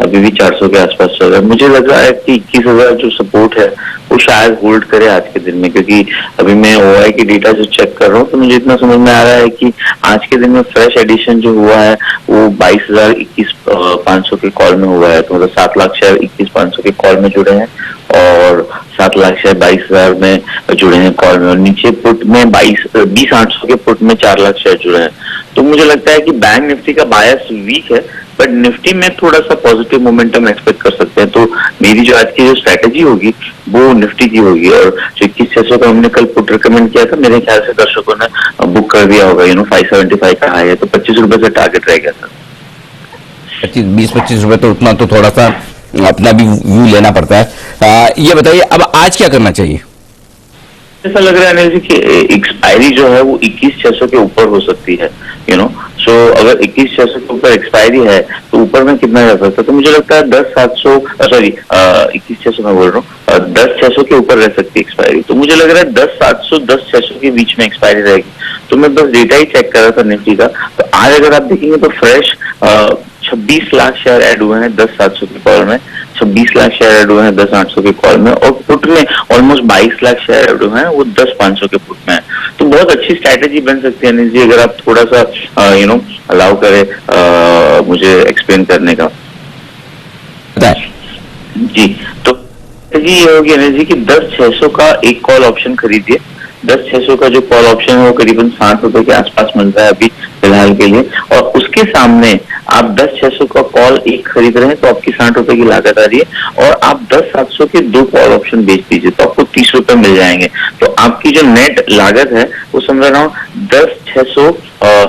अभी भी 400 के आसपास चल रहा है। मुझे लग रहा है कि 21,000 जो सपोर्ट है वो शायद होल्ड करे आज के दिन में, क्योंकि अभी मैं ओआई की डेटा जो चेक कर रहा हूँ तो मुझे इतना समझ में आ रहा है कि आज के दिन में फ्रेश एडिशन जो हुआ है वो 22,021,500 के कॉल में हुआ है। तो मतलब 7 लाख शेयर 21,500 के कॉल में जुड़े हैं और 7 लाख शेयर 22,000 में जुड़े हैं कॉल में, और नीचे पुट में 20,800 के पुट में 4 लाख शेयर जुड़े हैं। तो मुझे लगता है कि बैंक निफ्टी का बायस वीक है, बट निफ्टी में थोड़ा सा पॉजिटिव मोमेंटम एक्सपेक्ट कर सकते हैं। तो मेरी जो आज की जो स्ट्रैटेजी होगी वो निफ्टी की होगी। और जो 21,600 का हमने कल पुट रिकमेंड किया था, मेरे ख्याल से दर्शकों ने बुक कर दिया होगा। 575 का हाई है, तो 25 रुपए से टारगेट रह गया था। 20-25 रुपए तो उतना तो थोड़ा सा अपना भी व्यू लेना पड़ता है। ये बताइए अब आज क्या करना चाहिए? ऐसा लग रहा है अनिल जी कि एक्सपायरी जो है वो 21,600 के ऊपर हो सकती है, सो अगर 21,600 के ऊपर एक्सपायरी है तो ऊपर में कितना जा सकता है? तो मुझे लगता है 21,600 मैं बोल रहा हूँ, 10,600 के ऊपर रह सकती है एक्सपायरी। तो मुझे लग रहा है 10,700 10,600 के बीच में एक्सपायरी रहेगी। तो मैं बस डेटा ही चेक कर रहा था निफ्टी का, तो आज अगर आप देखेंगे तो फ्रेश 26 लाख शेयर ऐड हुए हैं 10,700 के कॉल में, 26 लाख शेयर ऐड हुए हैं 10,800 के कॉल में, और पुट में ऑलमोस्ट 22 लाख शेयर ऐड हुए हैं वो 10,500 के पुट में है। तो बहुत अच्छी स्ट्रैटेजी बन सकती है अनिल जी, अगर आप थोड़ा सा अलाउ करें मुझे एक्सप्लेन करने का जी। तो ये होगी अनिल जी कि 10,600 का एक कॉल ऑप्शन खरीदिए। 10,600 का जो कॉल ऑप्शन है वो करीबन 60 रुपए के आसपास मिल रहा है अभी फिलहाल के लिए, और उसके सामने आप 10,600 का कॉल एक खरीद रहे हैं तो आपकी 60 रुपए की लागत आ रही है, और आप 10,700 के 2 कॉल ऑप्शन बेच दीजिए तो आपको 30 रुपए मिल जाएंगे। तो आपकी जो नेट लागत है वो समझ रहा हूँ 10,600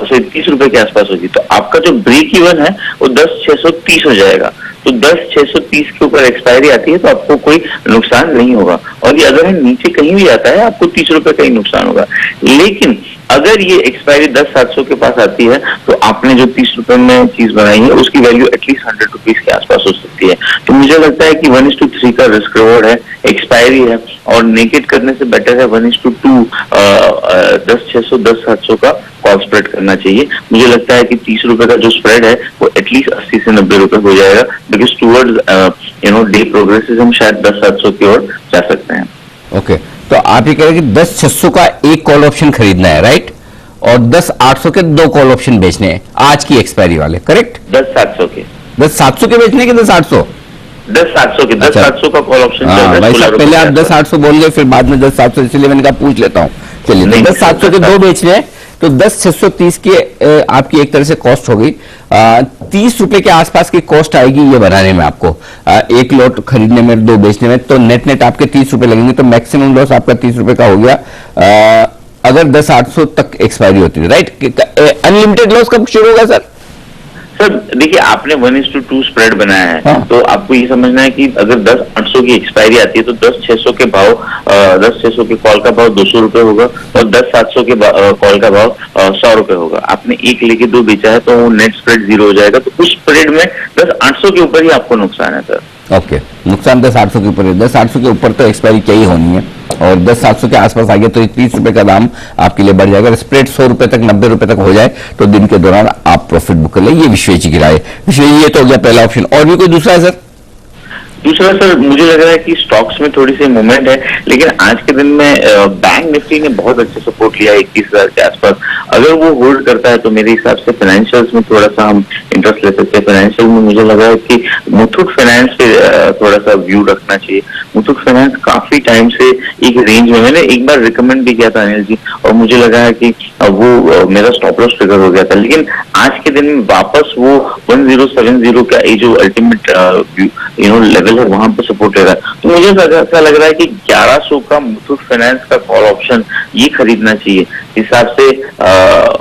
से 30 रुपए के आसपास होगी। तो आपका जो ब्रेक इवन है वो 10,630 हो जाएगा। तो 10,630 के ऊपर एक्सपायरी आती है तो आपको कोई नुकसान नहीं होगा, और ये अगर नीचे कहीं भी आता है आपको 30 रुपए का ही नुकसान होगा। लेकिन अगर ये एक्सपायरी 10,700 के पास आती है तो आपने जो 30 रुपए में चीज बनाई है उसकी वैल्यू एटलीस्ट 100 रुपीज के आसपास हो सकती है। तो मुझे लगता है कि 1:3 का रिस्क रिवॉर्ड है, एक्सपायरी है, और नेकेट करने से बेटर है 1:2 10,600 10,700 का कॉल स्प्रेड करना चाहिए। मुझे लगता है कि 30 रुपए का जो स्प्रेड है वो एटलीस्ट 80 से 90 रुपए हो जाएगा, बिकॉज टूवर्ड्स डे प्रोग्रेसिव हम शायद 10,700 की ओर जा सकते हैं। ओके, तो आप ये कह रहे हैं कि 10,600 का एक कॉल ऑप्शन खरीदना है, राइट? और 10,800 के 2 कॉल ऑप्शन बेचने हैं आज की एक्सपायरी वाले, करेक्ट? 10,700 के 10,700 के बेचने के 10,800 10,700 का कॉल ऑप्शन भाई साहब, पहले आप 10,800 बोल गए फिर बाद में 10,700, इसलिए मैंने कहा पूछ लेता हूँ। चलिए 10,700 के 2 बेच रहे हैं तो 10,630 की आपकी एक तरह से कॉस्ट होगी। 30 रुपए के आसपास की कॉस्ट आएगी ये बनाने में आपको, एक लॉट खरीदने में 2 बेचने में, तो नेट आपके 30 रुपए लगेंगे। तो मैक्सिमम लॉस आपका 30 रुपए का हो गया अगर 10,800 तक एक्सपायरी होती है, राइट? अनलिमिटेड लॉस कब शुरू होगा सर? सर देखिए, आपने 1:2 स्प्रेड बनाया है, तो आपको ये समझना है कि अगर 10,800 की एक्सपायरी आती है तो 10,600 के भाव 10,600 के कॉल का भाव 200 रुपए होगा, और 10,700 के कॉल का भाव 100 रुपए होगा। आपने एक लेके 2 बेचा है तो नेट स्प्रेड 0 हो जाएगा। तो उस स्प्रेड में 10,800 के ऊपर ही आपको नुकसान है सर। ओके, नुकसान 10,800 के ऊपर है। 10,800 के ऊपर तो एक्सपायरी क्या ही होनी है, और 10,700 के आसपास आ गया तो 30 रुपए का दाम आपके लिए बढ़ जाएगा। स्प्रेड 100 रुपए तक 90 रुपए तक हो जाए तो दिन के दौरान आप प्रॉफिट बुक कर ले। ये विश्वेश जी की राय। विश्वेश जी, ये तो हो गया पहला ऑप्शन, और भी कोई दूसरा है सर? दूसरा सर, मुझे लग रहा है कि स्टॉक्स में थोड़ी सी मूवमेंट है, लेकिन आज के दिन में बैंक निफ्टी ने बहुत अच्छा सपोर्ट लिया 21,000 के आसपास। अगर वो होल्ड करता है तो मेरे हिसाब से फाइनेंशियल्स में थोड़ा सा हम इंटरेस्ट ले सकते हैं। फाइनेंशियल में मुझे लगा है कि मुथूट फाइनेंस पे थोड़ा सा व्यू रखना चाहिए। मुथूट फाइनेंस काफी टाइम से एक रेंज में, मैंने एक बार रिकमेंड भी किया था अनिल जी, और मुझे लगा है कि वो मेरा स्टॉप लॉस ट्रिगर हो गया था, लेकिन आज के दिन में वापस वो 1070 का जो अल्टीमेट लेवल लेवल है वहां पे सपोर्ट ले रहा है। तो मुझे ऐसा लग रहा है कि 1100 का मुथूट फाइनेंस का कॉल ऑप्शन ये खरीदना चाहिए। हिसाब से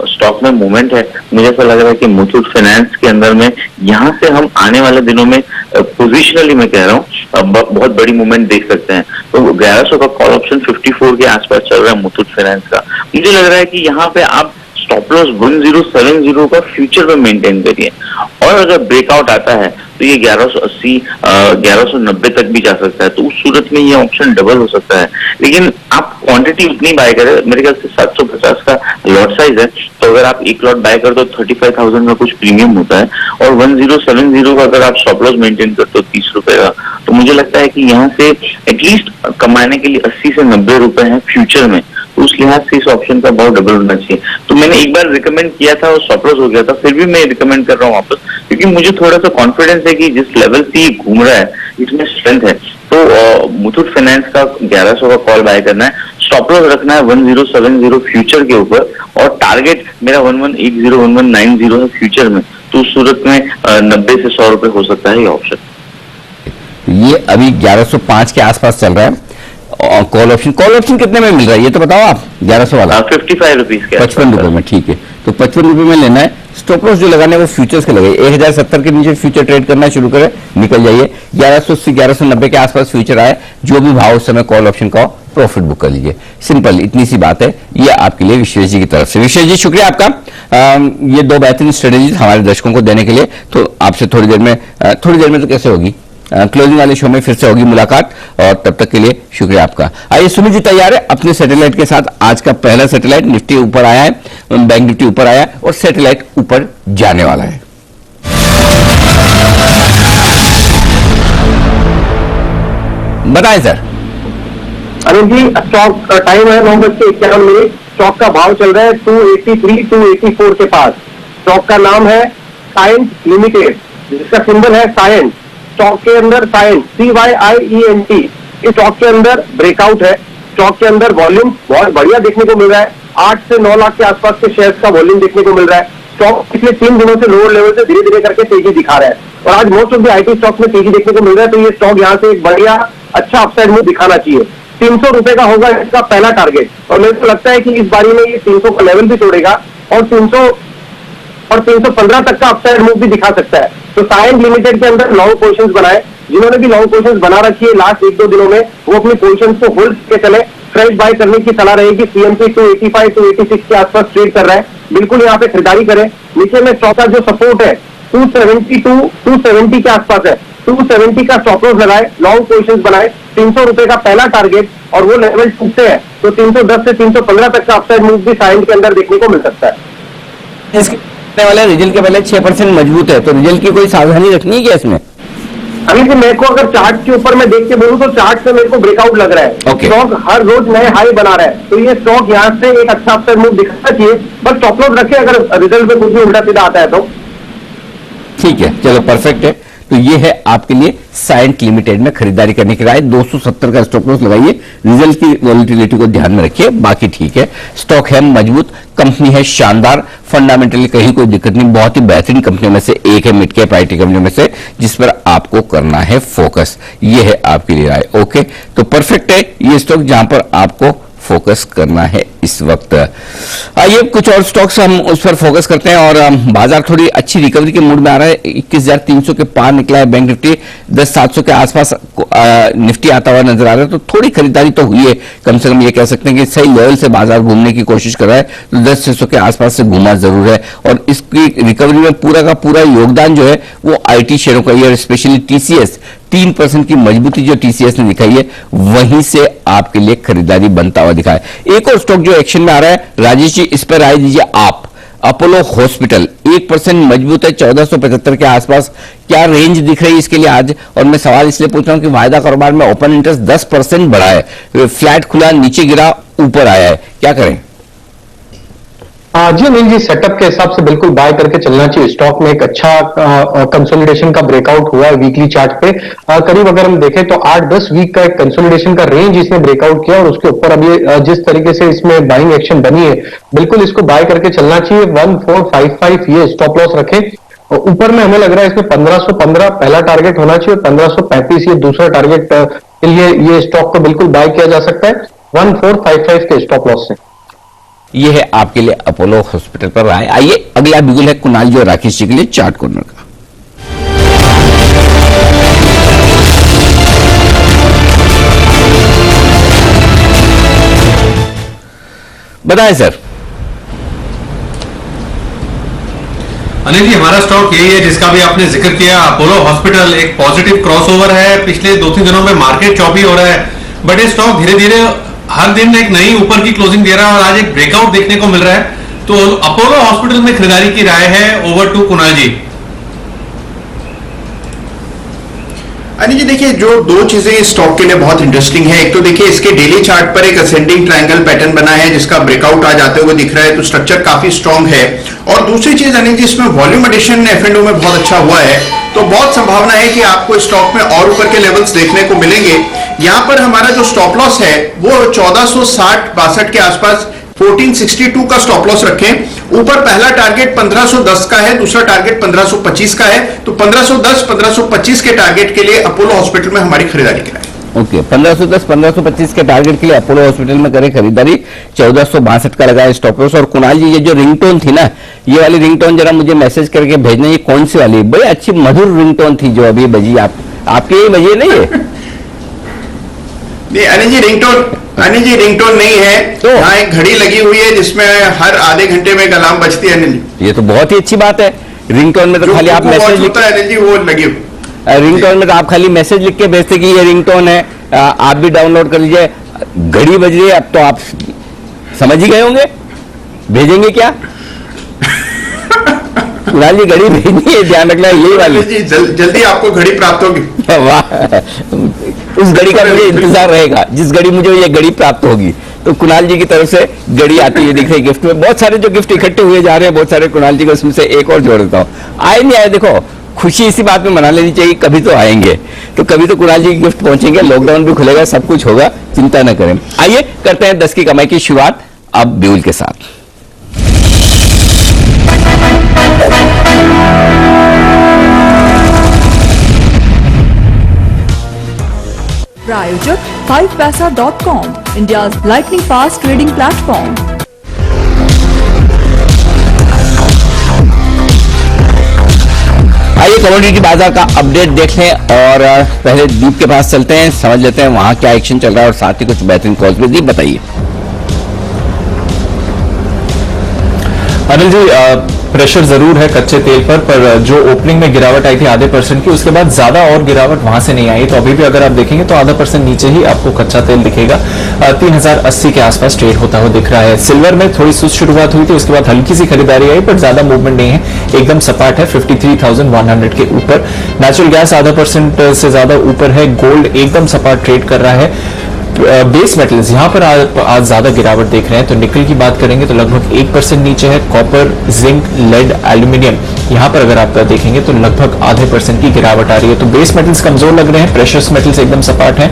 स्टॉक में मूवमेंट है, मुझे ऐसा लग रहा है कि मुथूट फाइनेंस के अंदर में यहाँ से हम आने वाले दिनों में पोजिशनली मैं कह रहा हूँ बहुत बड़ी मूवमेंट देख सकते हैं। तो 1100 का कॉल ऑप्शन 54 के आसपास चल रहा है मुथूट फाइनेंस का। मुझे लग रहा है कि यहाँ पे आप स्टॉप लॉस 1070 का फ्यूचर में मेंटेन करिए, और अगर ब्रेकआउट आता है तो ये 1180 1190 तक भी जा सकता है। तो उस सूरत में ये ऑप्शन डबल हो सकता है, लेकिन आप क्वांटिटी उतनी बाय करें। मेरे ख्याल से 750 का लॉट साइज है, तो अगर आप एक लॉट बाय कर दो 35,000 का कुछ प्रीमियम होता है, और 1070 का अगर आप स्टॉप लॉस मेंटेन करते हो 30 रुपए का, तो मुझे लगता है कि यहाँ से एटलीस्ट कमाने के लिए 80 से 90 रुपए है फ्यूचर में। तो उस लिहाज से इस ऑप्शन का भाव डबल होना चाहिए। तो मैंने एक बार रिकमेंड किया था और स्टॉप लॉस हो गया था, फिर भी मैं रिकमेंड कर रहा हूँ वापस, क्योंकि मुझे थोड़ा सा कॉन्फिडेंस है कि जिस लेवल से ये घूम रहा है इसमें स्ट्रेंथ है। तो मुथूट फाइनेंस का 1100 का कॉल बाय करना है, स्टॉप लॉस रखना है 1070 फ्यूचर के ऊपर, और टारगेट मेरा 1180 1190 है फ्यूचर में। तो उस सूरत में 90 से 100 रुपए हो सकता है ये ऑप्शन। ये अभी 1105 के आसपास चल रहा है कॉल ऑप्शन कितने में मिल रहा है ये तो बताओ आप? 1100 वाला 55 रुपीज के 55 रुपए में, ठीक है। तो 55 रुपए में लेना है। स्टॉप लॉस जो लगाना है वो फ्यूचर्स के लगे, 1070 के नीचे फ्यूचर ट्रेड करना शुरू करें, निकल जाइए। 1180 1190 के आसपास फ्यूचर आए, जो भी भाव उस समय कॉल ऑप्शन का प्रॉफिट बुक कर लीजिए। सिंपल, इतनी सी बात है। ये आपके लिए विशेष जी की तरफ से। विशेष जी शुक्रिया आपका, ये दो बेहतरीन स्ट्रेटेजीज हमारे दर्शकों को देने के लिए। तो आपसे थोड़ी देर में तो कैसे होगी, क्लोजिंग वाले शो में फिर से होगी मुलाकात, और तब तक के लिए शुक्रिया आपका। आइए सुमित जी तैयार है अपने सैटेलाइट के साथ। आज का पहला सैटेलाइट निफ्टी ऊपर आया है, बैंक निफ्टी ऊपर आया है, और सैटेलाइट ऊपर जाने वाला है। बताएं sir. Arun ji, stock time है 9:51। स्टॉक का भाव चल रहा है 283 284 के पास। स्टॉक का नाम है साइंट लिमिटेड, जिसका सिंबल है साइंट। स्टॉक के अंदर साइंट CYIENT, इस स्टॉक के अंदर ब्रेकआउट है। स्टॉक के अंदर वॉल्यूम बहुत बढ़िया देखने को मिल रहा है, 8 से 9 लाख के आसपास के शेयर्स का वॉल्यूम देखने को मिल रहा है। स्टॉक पिछले 3 दिनों से लोअर लेवल से धीरे धीरे करके तेजी दिखा रहा है, और आज most of the IT stock में तेजी देखने को मिल रहा है। तो ये स्टॉक यहाँ से एक बढ़िया अच्छा अपसाइड मूव दिखाना चाहिए। 300 रुपए का होगा इसका पहला टारगेट, और मेरे को लगता है कि इस बारी में ये 300 का लेवल भी तोड़ेगा, और 315 तक का अपसाइड मूव भी दिखा सकता है। तो साइंट लिमिटेड के अंदर लॉन्ग पोजीशंस बनाए, जिन्होंने भी लॉन्ग पोजीशंस बना रखी है लास्ट 1-2 दिनों में, वो अपनी पोजीशंस को होल्ड के चले। फ्रेश बाय करने की सलाह रहेगी। CMC 285 286 के आसपास ट्रेड कर रहा है, बिल्कुल यहाँ पे खरीदारी करें। नीचे में स्टॉक का जो सपोर्ट है 270 के आसपास है, 270 का स्टॉप लॉस लगाए, लॉन्ग पोजीशंस बनाए। 300 रुपए का पहला टारगेट, और वो लेवल टूटते हैं तो 310 से 315 तक का अपसाइड मूव भी साइंट के अंदर देखने को मिल सकता है। इसके वाले रिजल्ट के पहले 6% मजबूत है, तो रिजल्ट की कोई सावधानी रखनी है क्या इसमें? अभी से मेरे को अगर चार्ट के ऊपर मैं देख के बोलूं तो चार्ट से मेरे को ब्रेकआउट लग रहा है। स्टॉक हर रोज नए हाई बना रहा है, तो ये स्टॉक यहाँ से एक अच्छा अपसाइड मूव दिखाना चाहिए, बस स्टॉप लॉस रखे अगर रिजल्ट में कुछ भी उल्टा सीधा आता है तो। ठीक है, चलो परफेक्ट है। तो ये है आपके लिए साइंट लिमिटेड में खरीदारी करने की राय। 270 का स्टॉप लॉस लगाइए, रिजल्ट की वॉलिटिलिटी को ध्यान में रखिए, बाकी ठीक है। स्टॉक है मजबूत, कंपनी है शानदार, फंडामेंटली कहीं कोई दिक्कत नहीं, बहुत ही बेहतरीन कंपनियों में से एक है, मिड कैप IT कंपनियों में से, जिस पर आपको करना है फोकस। ये है आपके लिए राय। ओके, तो परफेक्ट है ये स्टॉक जहां पर आपको फोकस करना है इस वक्त। आइए कुछ और स्टॉक्स हम उस पर फोकस करते हैं, और बाजार थोड़ी अच्छी रिकवरी के मूड में आ रहा है। 21,300 के पार निकला है बैंक निफ्टी, 10,700 के आसपास निफ्टी आता हुआ नजर आ रहा है। तो थोड़ी खरीदारी तो हुई है, कम से कम ये कह सकते हैं कि सही लेवल से बाजार घूमने की कोशिश कर रहा है। तो 10,600 के आसपास से घूमा जरूर है, और इसकी रिकवरी में पूरा का पूरा योगदान जो है वो IT शेयरों का ही है, स्पेशली TCS 3% की मजबूती जो TCS ने दिखाई है, वहीं से आपके लिए खरीदारी बनता हुआ दिखा है। एक और स्टॉक जो एक्शन में आ रहा है, राजेश जी इस पर राय दीजिए आप। अपोलो हॉस्पिटल 1% मजबूत है, 1475 के आसपास। क्या रेंज दिख रही है इसके लिए आज? और मैं सवाल इसलिए पूछ रहा हूं कि वायदा कारोबार में ओपन इंटरेस्ट 10% बढ़ा है, फ्लैट खुला, नीचे गिरा, ऊपर आया है, क्या करें? जी अनिल जी, सेटअप के हिसाब से बिल्कुल बाय करके चलना चाहिए। स्टॉक में एक अच्छा कंसोलिडेशन का ब्रेकआउट हुआ है वीकली चार्ट पे। करीब अगर हम देखें तो 8-10 वीक का एक कंसोलिडेशन का रेंज इसने ब्रेकआउट किया, और उसके ऊपर अभी जिस तरीके से इसमें बाइंग एक्शन बनी है, बिल्कुल इसको बाय करके चलना चाहिए। 1455 ये स्टॉप लॉस रखें। और ऊपर में हमें लग रहा है इसमें 1515 पहला टारगेट होना चाहिए और 1535 ये दूसरा टारगेट के लिए ये स्टॉक को बिल्कुल बाय किया जा सकता है 1455 के स्टॉप लॉस से। ये है आपके लिए अपोलो हॉस्पिटल पर रहा है। आइए अगला बिगुल है कुणाल जी और राकेश जी के लिए चार्ट कॉर्नर का। बताएं सर। अनिल जी, हमारा स्टॉक यही है जिसका भी आपने जिक्र किया, अपोलो हॉस्पिटल। एक पॉजिटिव क्रॉसओवर है, पिछले 2-3 दिनों में मार्केट चौपी हो रहा है, बट ये स्टॉक धीरे धीरे हर दिन एक नई ऊपर की क्लोजिंग दे रहा है और आज एक ब्रेकआउट देखने को मिल रहा है। तो अपोलो हॉस्पिटल में खरीदारी की राय है। ओवर टू कुणाल जी। अनिल जी देखिए, जो दो चीजें इस स्टॉक के लिए बहुत इंटरेस्टिंग है, एक तो देखिए इसके डेली चार्ट पर एक असेंडिंग ट्रायंगल पैटर्न बना है जिसका ब्रेकआउट आज आते हुए दिख रहा है, तो स्ट्रक्चर काफी स्ट्रांग है। और दूसरी चीज अनिल जी, इसमें वॉल्यूम एडिशन एफ&ओ में बहुत अच्छा हुआ है, तो बहुत संभावना है कि आपको स्टॉक में और ऊपर के लेवल्स देखने को मिलेंगे। यहां पर हमारा जो स्टॉप लॉस है वो 1460-62 के आसपास 1462 का स्टॉप लॉस रखें। ऊपर पहला टारगेट 1510 का है, दूसरा टारगेट 1525 का है, तो 1510-1525 के टारगेट के लिए अपोलो हॉस्पिटल में हमारी खरीदारी कराएं। ओके, 1510-1525 के टारगेट के लिए अपोलो हॉस्पिटल में करें खरीदारी। 1462 का लगाए स्टॉप लॉस। और कुणाल जी, ये जो रिंगटोन थी ना, ये वाली रिंगटोन जरा मुझे मैसेज करके भेजना, ये कौन सी वाली? बड़ी अच्छी मधुर रिंगटोन थी जो अभी बजी। आपके ये बजी नहीं है? अनिल जी रिंगटोन नहीं है, तो यहाँ एक घड़ी लगी हुई है जिसमें हर आधे घंटे में एक अलार्म बजती है। अनिल जी, ये तो बहुत ही अच्छी बात है। रिंगटोन में तो खाली आप मैसेज लिखते हैं। अनिल जी वो लगी रिंगटोन में तो आप खाली मैसेज लिख के भेजते कि ये रिंगटोन है, आप भी डाउनलोड कर लीजिए। घड़ी बज रही है, अब तो आप समझ ही गए होंगे। भेजेंगे क्या? कुणाल जी, घड़ी भेजनी है, ध्यान रखना है, यही वाली जी। जल्दी आपको घड़ी प्राप्त होगी। वाह, उस घड़ी का मुझे इंतजार रहेगा जिस घड़ी मुझे ये घड़ी प्राप्त होगी। तो कुणाल जी की तरफ से घड़ी आती है, दिख रही गिफ्ट में। बहुत सारे जो गिफ्ट इकट्ठे हुए जा रहे हैं, बहुत सारे कुणाल जी को, उसमें से एक और जोड़ देता हूँ। आए नहीं आए, देखो खुशी इसी बात में मना लेनी चाहिए, कभी तो आएंगे, तो कभी तो कुणाल जी के गिफ्ट पहुंचेंगे। लॉकडाउन भी खुलेगा, सब कुछ होगा, चिंता न करें। आइए करते हैं 10 की कमाई की शुरुआत अब बिगुल के साथ। प्रायोजक 5paisa.com, India's lightning fast trading platform। आइए कमोडिटी बाजार का अपडेट देख लें और पहले दीप के पास चलते हैं, समझ लेते हैं वहां क्या एक्शन चल रहा है और साथ ही कुछ बेहतरीन कॉल्स भी। दीप बताइए। अनिल जी, प्रेशर जरूर है कच्चे तेल पर जो ओपनिंग में गिरावट आई थी आधे % की, उसके बाद ज्यादा और गिरावट वहां से नहीं आई। तो अभी भी अगर आप देखेंगे तो आधा % नीचे ही आपको कच्चा तेल दिखेगा। 3080 के आसपास ट्रेड होता हुआ दिख रहा है। सिल्वर में थोड़ी सुस्त शुरुआत हुई थी, उसके बाद हल्की सी खरीदारी आई, बट ज्यादा मूवमेंट नहीं है, एकदम सपाट है 53,100 के ऊपर। नेचुरल गैस आधा % से ज्यादा ऊपर है। गोल्ड एकदम सपाट ट्रेड कर रहा है। बेस मेटल्स यहाँ पर आज ज्यादा गिरावट देख रहे हैं। तो निकल की बात करेंगे तो लगभग 1% नीचे है। कॉपर, जिंक, लेड, एल्यूमिनियम, यहाँ पर अगर आप देखेंगे तो लगभग आधे % की गिरावट आ रही है। तो बेस मेटल्स कमजोर लग रहे हैं, प्रेशियस मेटल्स एकदम सपाट हैं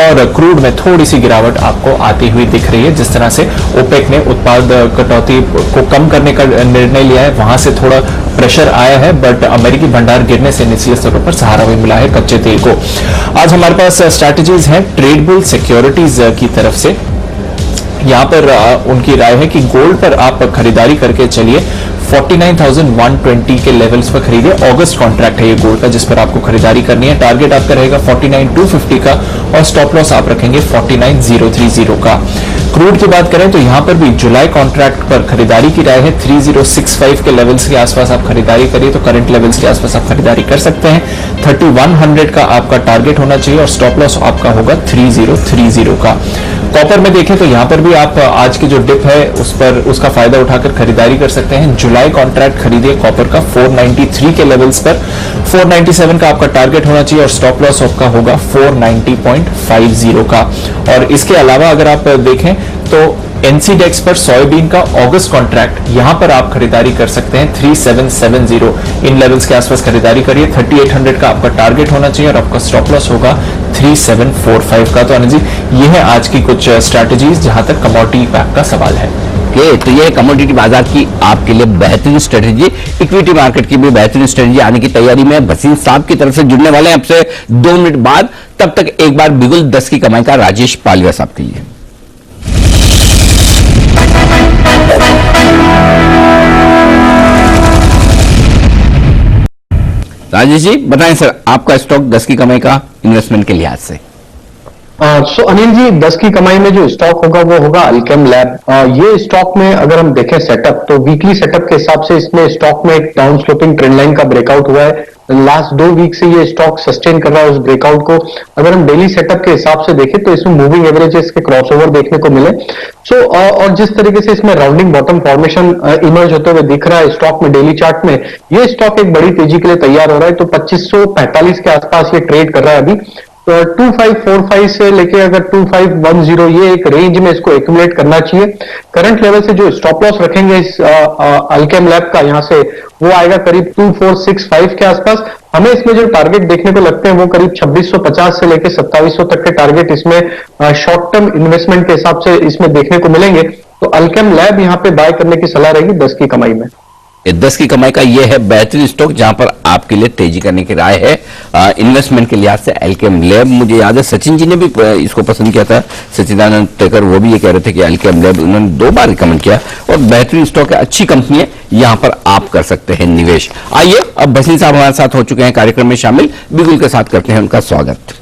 और क्रूड में थोड़ी सी गिरावट आपको आती हुई दिख रही है। जिस तरह से ओपेक ने उत्पाद कटौती को कम करने का निर्णय लिया है, वहां से थोड़ा प्रेशर आया है, बट अमेरिकी भंडार गिरने से निचले स्तरों पर सहारा भी मिला है कच्चे तेल को। आज हमारे पास स्ट्रैटेजीज हैं ट्रेडेबल सिक्योरिटीज की तरफ से। यहां पर उनकी राय है कि गोल्ड पर आप खरीदारी करके चलिए। 49,120 के लेवल्स पर खरीदे। अगस्त कॉन्ट्रैक्ट है ये गोल्ड का जिस पर आपको खरीदारी करनी है। टारगेट आपका रहेगा 49,250 का और स्टॉप लॉस आप रखेंगे 49,030 का। क्रूड की बात करें तो यहां पर भी जुलाई कॉन्ट्रैक्ट पर खरीदारी की राय है। 3065 के लेवल्स के आसपास आप खरीदारी करिए तो करंट लेवल्स के आसपास आप खरीदारी कर सकते हैं। 3100 का आपका टारगेट होना चाहिए और स्टॉप लॉस आपका होगा 3030 का। कॉपर में देखें तो यहां पर भी आप आज की जो डिप है उस पर उसका फायदा उठाकर खरीदारी कर सकते हैं। जुलाई कॉन्ट्रैक्ट खरीदिए कॉपर का 493 के लेवल्स पर। 497 का आपका टारगेट होना चाहिए और स्टॉप लॉस आपका होगा 490.50 का। और इसके अलावा अगर आप देखें तो एनसीडेक्स पर सोयाबीन का अगस्त कॉन्ट्रैक्ट यहां पर आप खरीदारी कर सकते हैं 3770 इन लेवल्स के आसपास खरीदारी करिए। 3800 का आपका टारगेट होना चाहिए और आपका स्टॉप लॉस होगा 3745 का। तो अनिल जी ये है आज की कुछ स्ट्रैटेजीज जहां तक कमोडिटी पैक का सवाल है। ओके, तो ये कमोडिटी बाजार की आपके लिए बेहतरीन स्ट्रेटेजी, इक्विटी मार्केट की भी बेहतरीन स्ट्रेटेजी आने की तैयारी में भसीन साहब की तरफ से जुड़ने वाले हैं आपसे 2 मिनट बाद। तब तक एक बार बिगुल 10 की कमाई का राजेश पालिया साहब के लिए। राजेश जी बताएं सर, आपका स्टॉक 10 की कमाई का इन्वेस्टमेंट के लिहाज से। सो अनिल जी, 10 की कमाई में जो स्टॉक होगा वो होगा अल्केम लैब। ये स्टॉक में अगर हम देखें सेटअप, तो वीकली सेटअप के हिसाब से इसमें स्टॉक में एक डाउन स्लोपिंग ट्रेंड लाइन का ब्रेकआउट हुआ है। लास्ट 2 वीक से ये स्टॉक सस्टेन कर रहा है उस ब्रेकआउट को। अगर हम डेली सेटअप के हिसाब से देखें तो इसमें मूविंग एवरेजेस के क्रॉसओवर देखने को मिले। सो और जिस तरीके से इसमें राउंडिंग बॉटम फॉर्मेशन इमर्ज होते हुए दिख रहा है स्टॉक में डेली चार्ट में, ये स्टॉक एक बड़ी तेजी के लिए तैयार हो रहा है। तो 2545 के आसपास ये ट्रेड कर रहा है अभी। तो 2545 से लेके अगर 2510 ये एक रेंज में इसको एक्यूमुलेट करना चाहिए। करंट लेवल से जो स्टॉप लॉस रखेंगे इस अल्केम लैब का यहां से, वो आएगा करीब 2465 के आसपास। हमें इसमें जो टारगेट देखने को लगते हैं वो करीब 2650 से लेके 2700 तक के टारगेट इसमें शॉर्ट टर्म इन्वेस्टमेंट के हिसाब से इसमें देखने को मिलेंगे। तो अल्केम लैब यहां पे बाय करने की सलाह रहेगी 10 की कमाई में। 10 की कमाई का यह है बेहतरीन स्टॉक जहां पर आपके लिए तेजी करने की राय है इन्वेस्टमेंट के लिहाज से। अल्केम लैब, मुझे याद है सचिन जी ने भी इसको पसंद किया था, सचिदानंद टेकर, वो भी ये कह रहे थे कि अल्केम लैब उन्होंने 2 बार रिकमेंड किया और बेहतरीन स्टॉक है, अच्छी कंपनी है, यहां पर आप कर सकते हैं निवेश। आइए अब भसीन साहब हमारे साथ हो चुके हैं कार्यक्रम में शामिल, बिगुल के साथ करते हैं उनका स्वागत।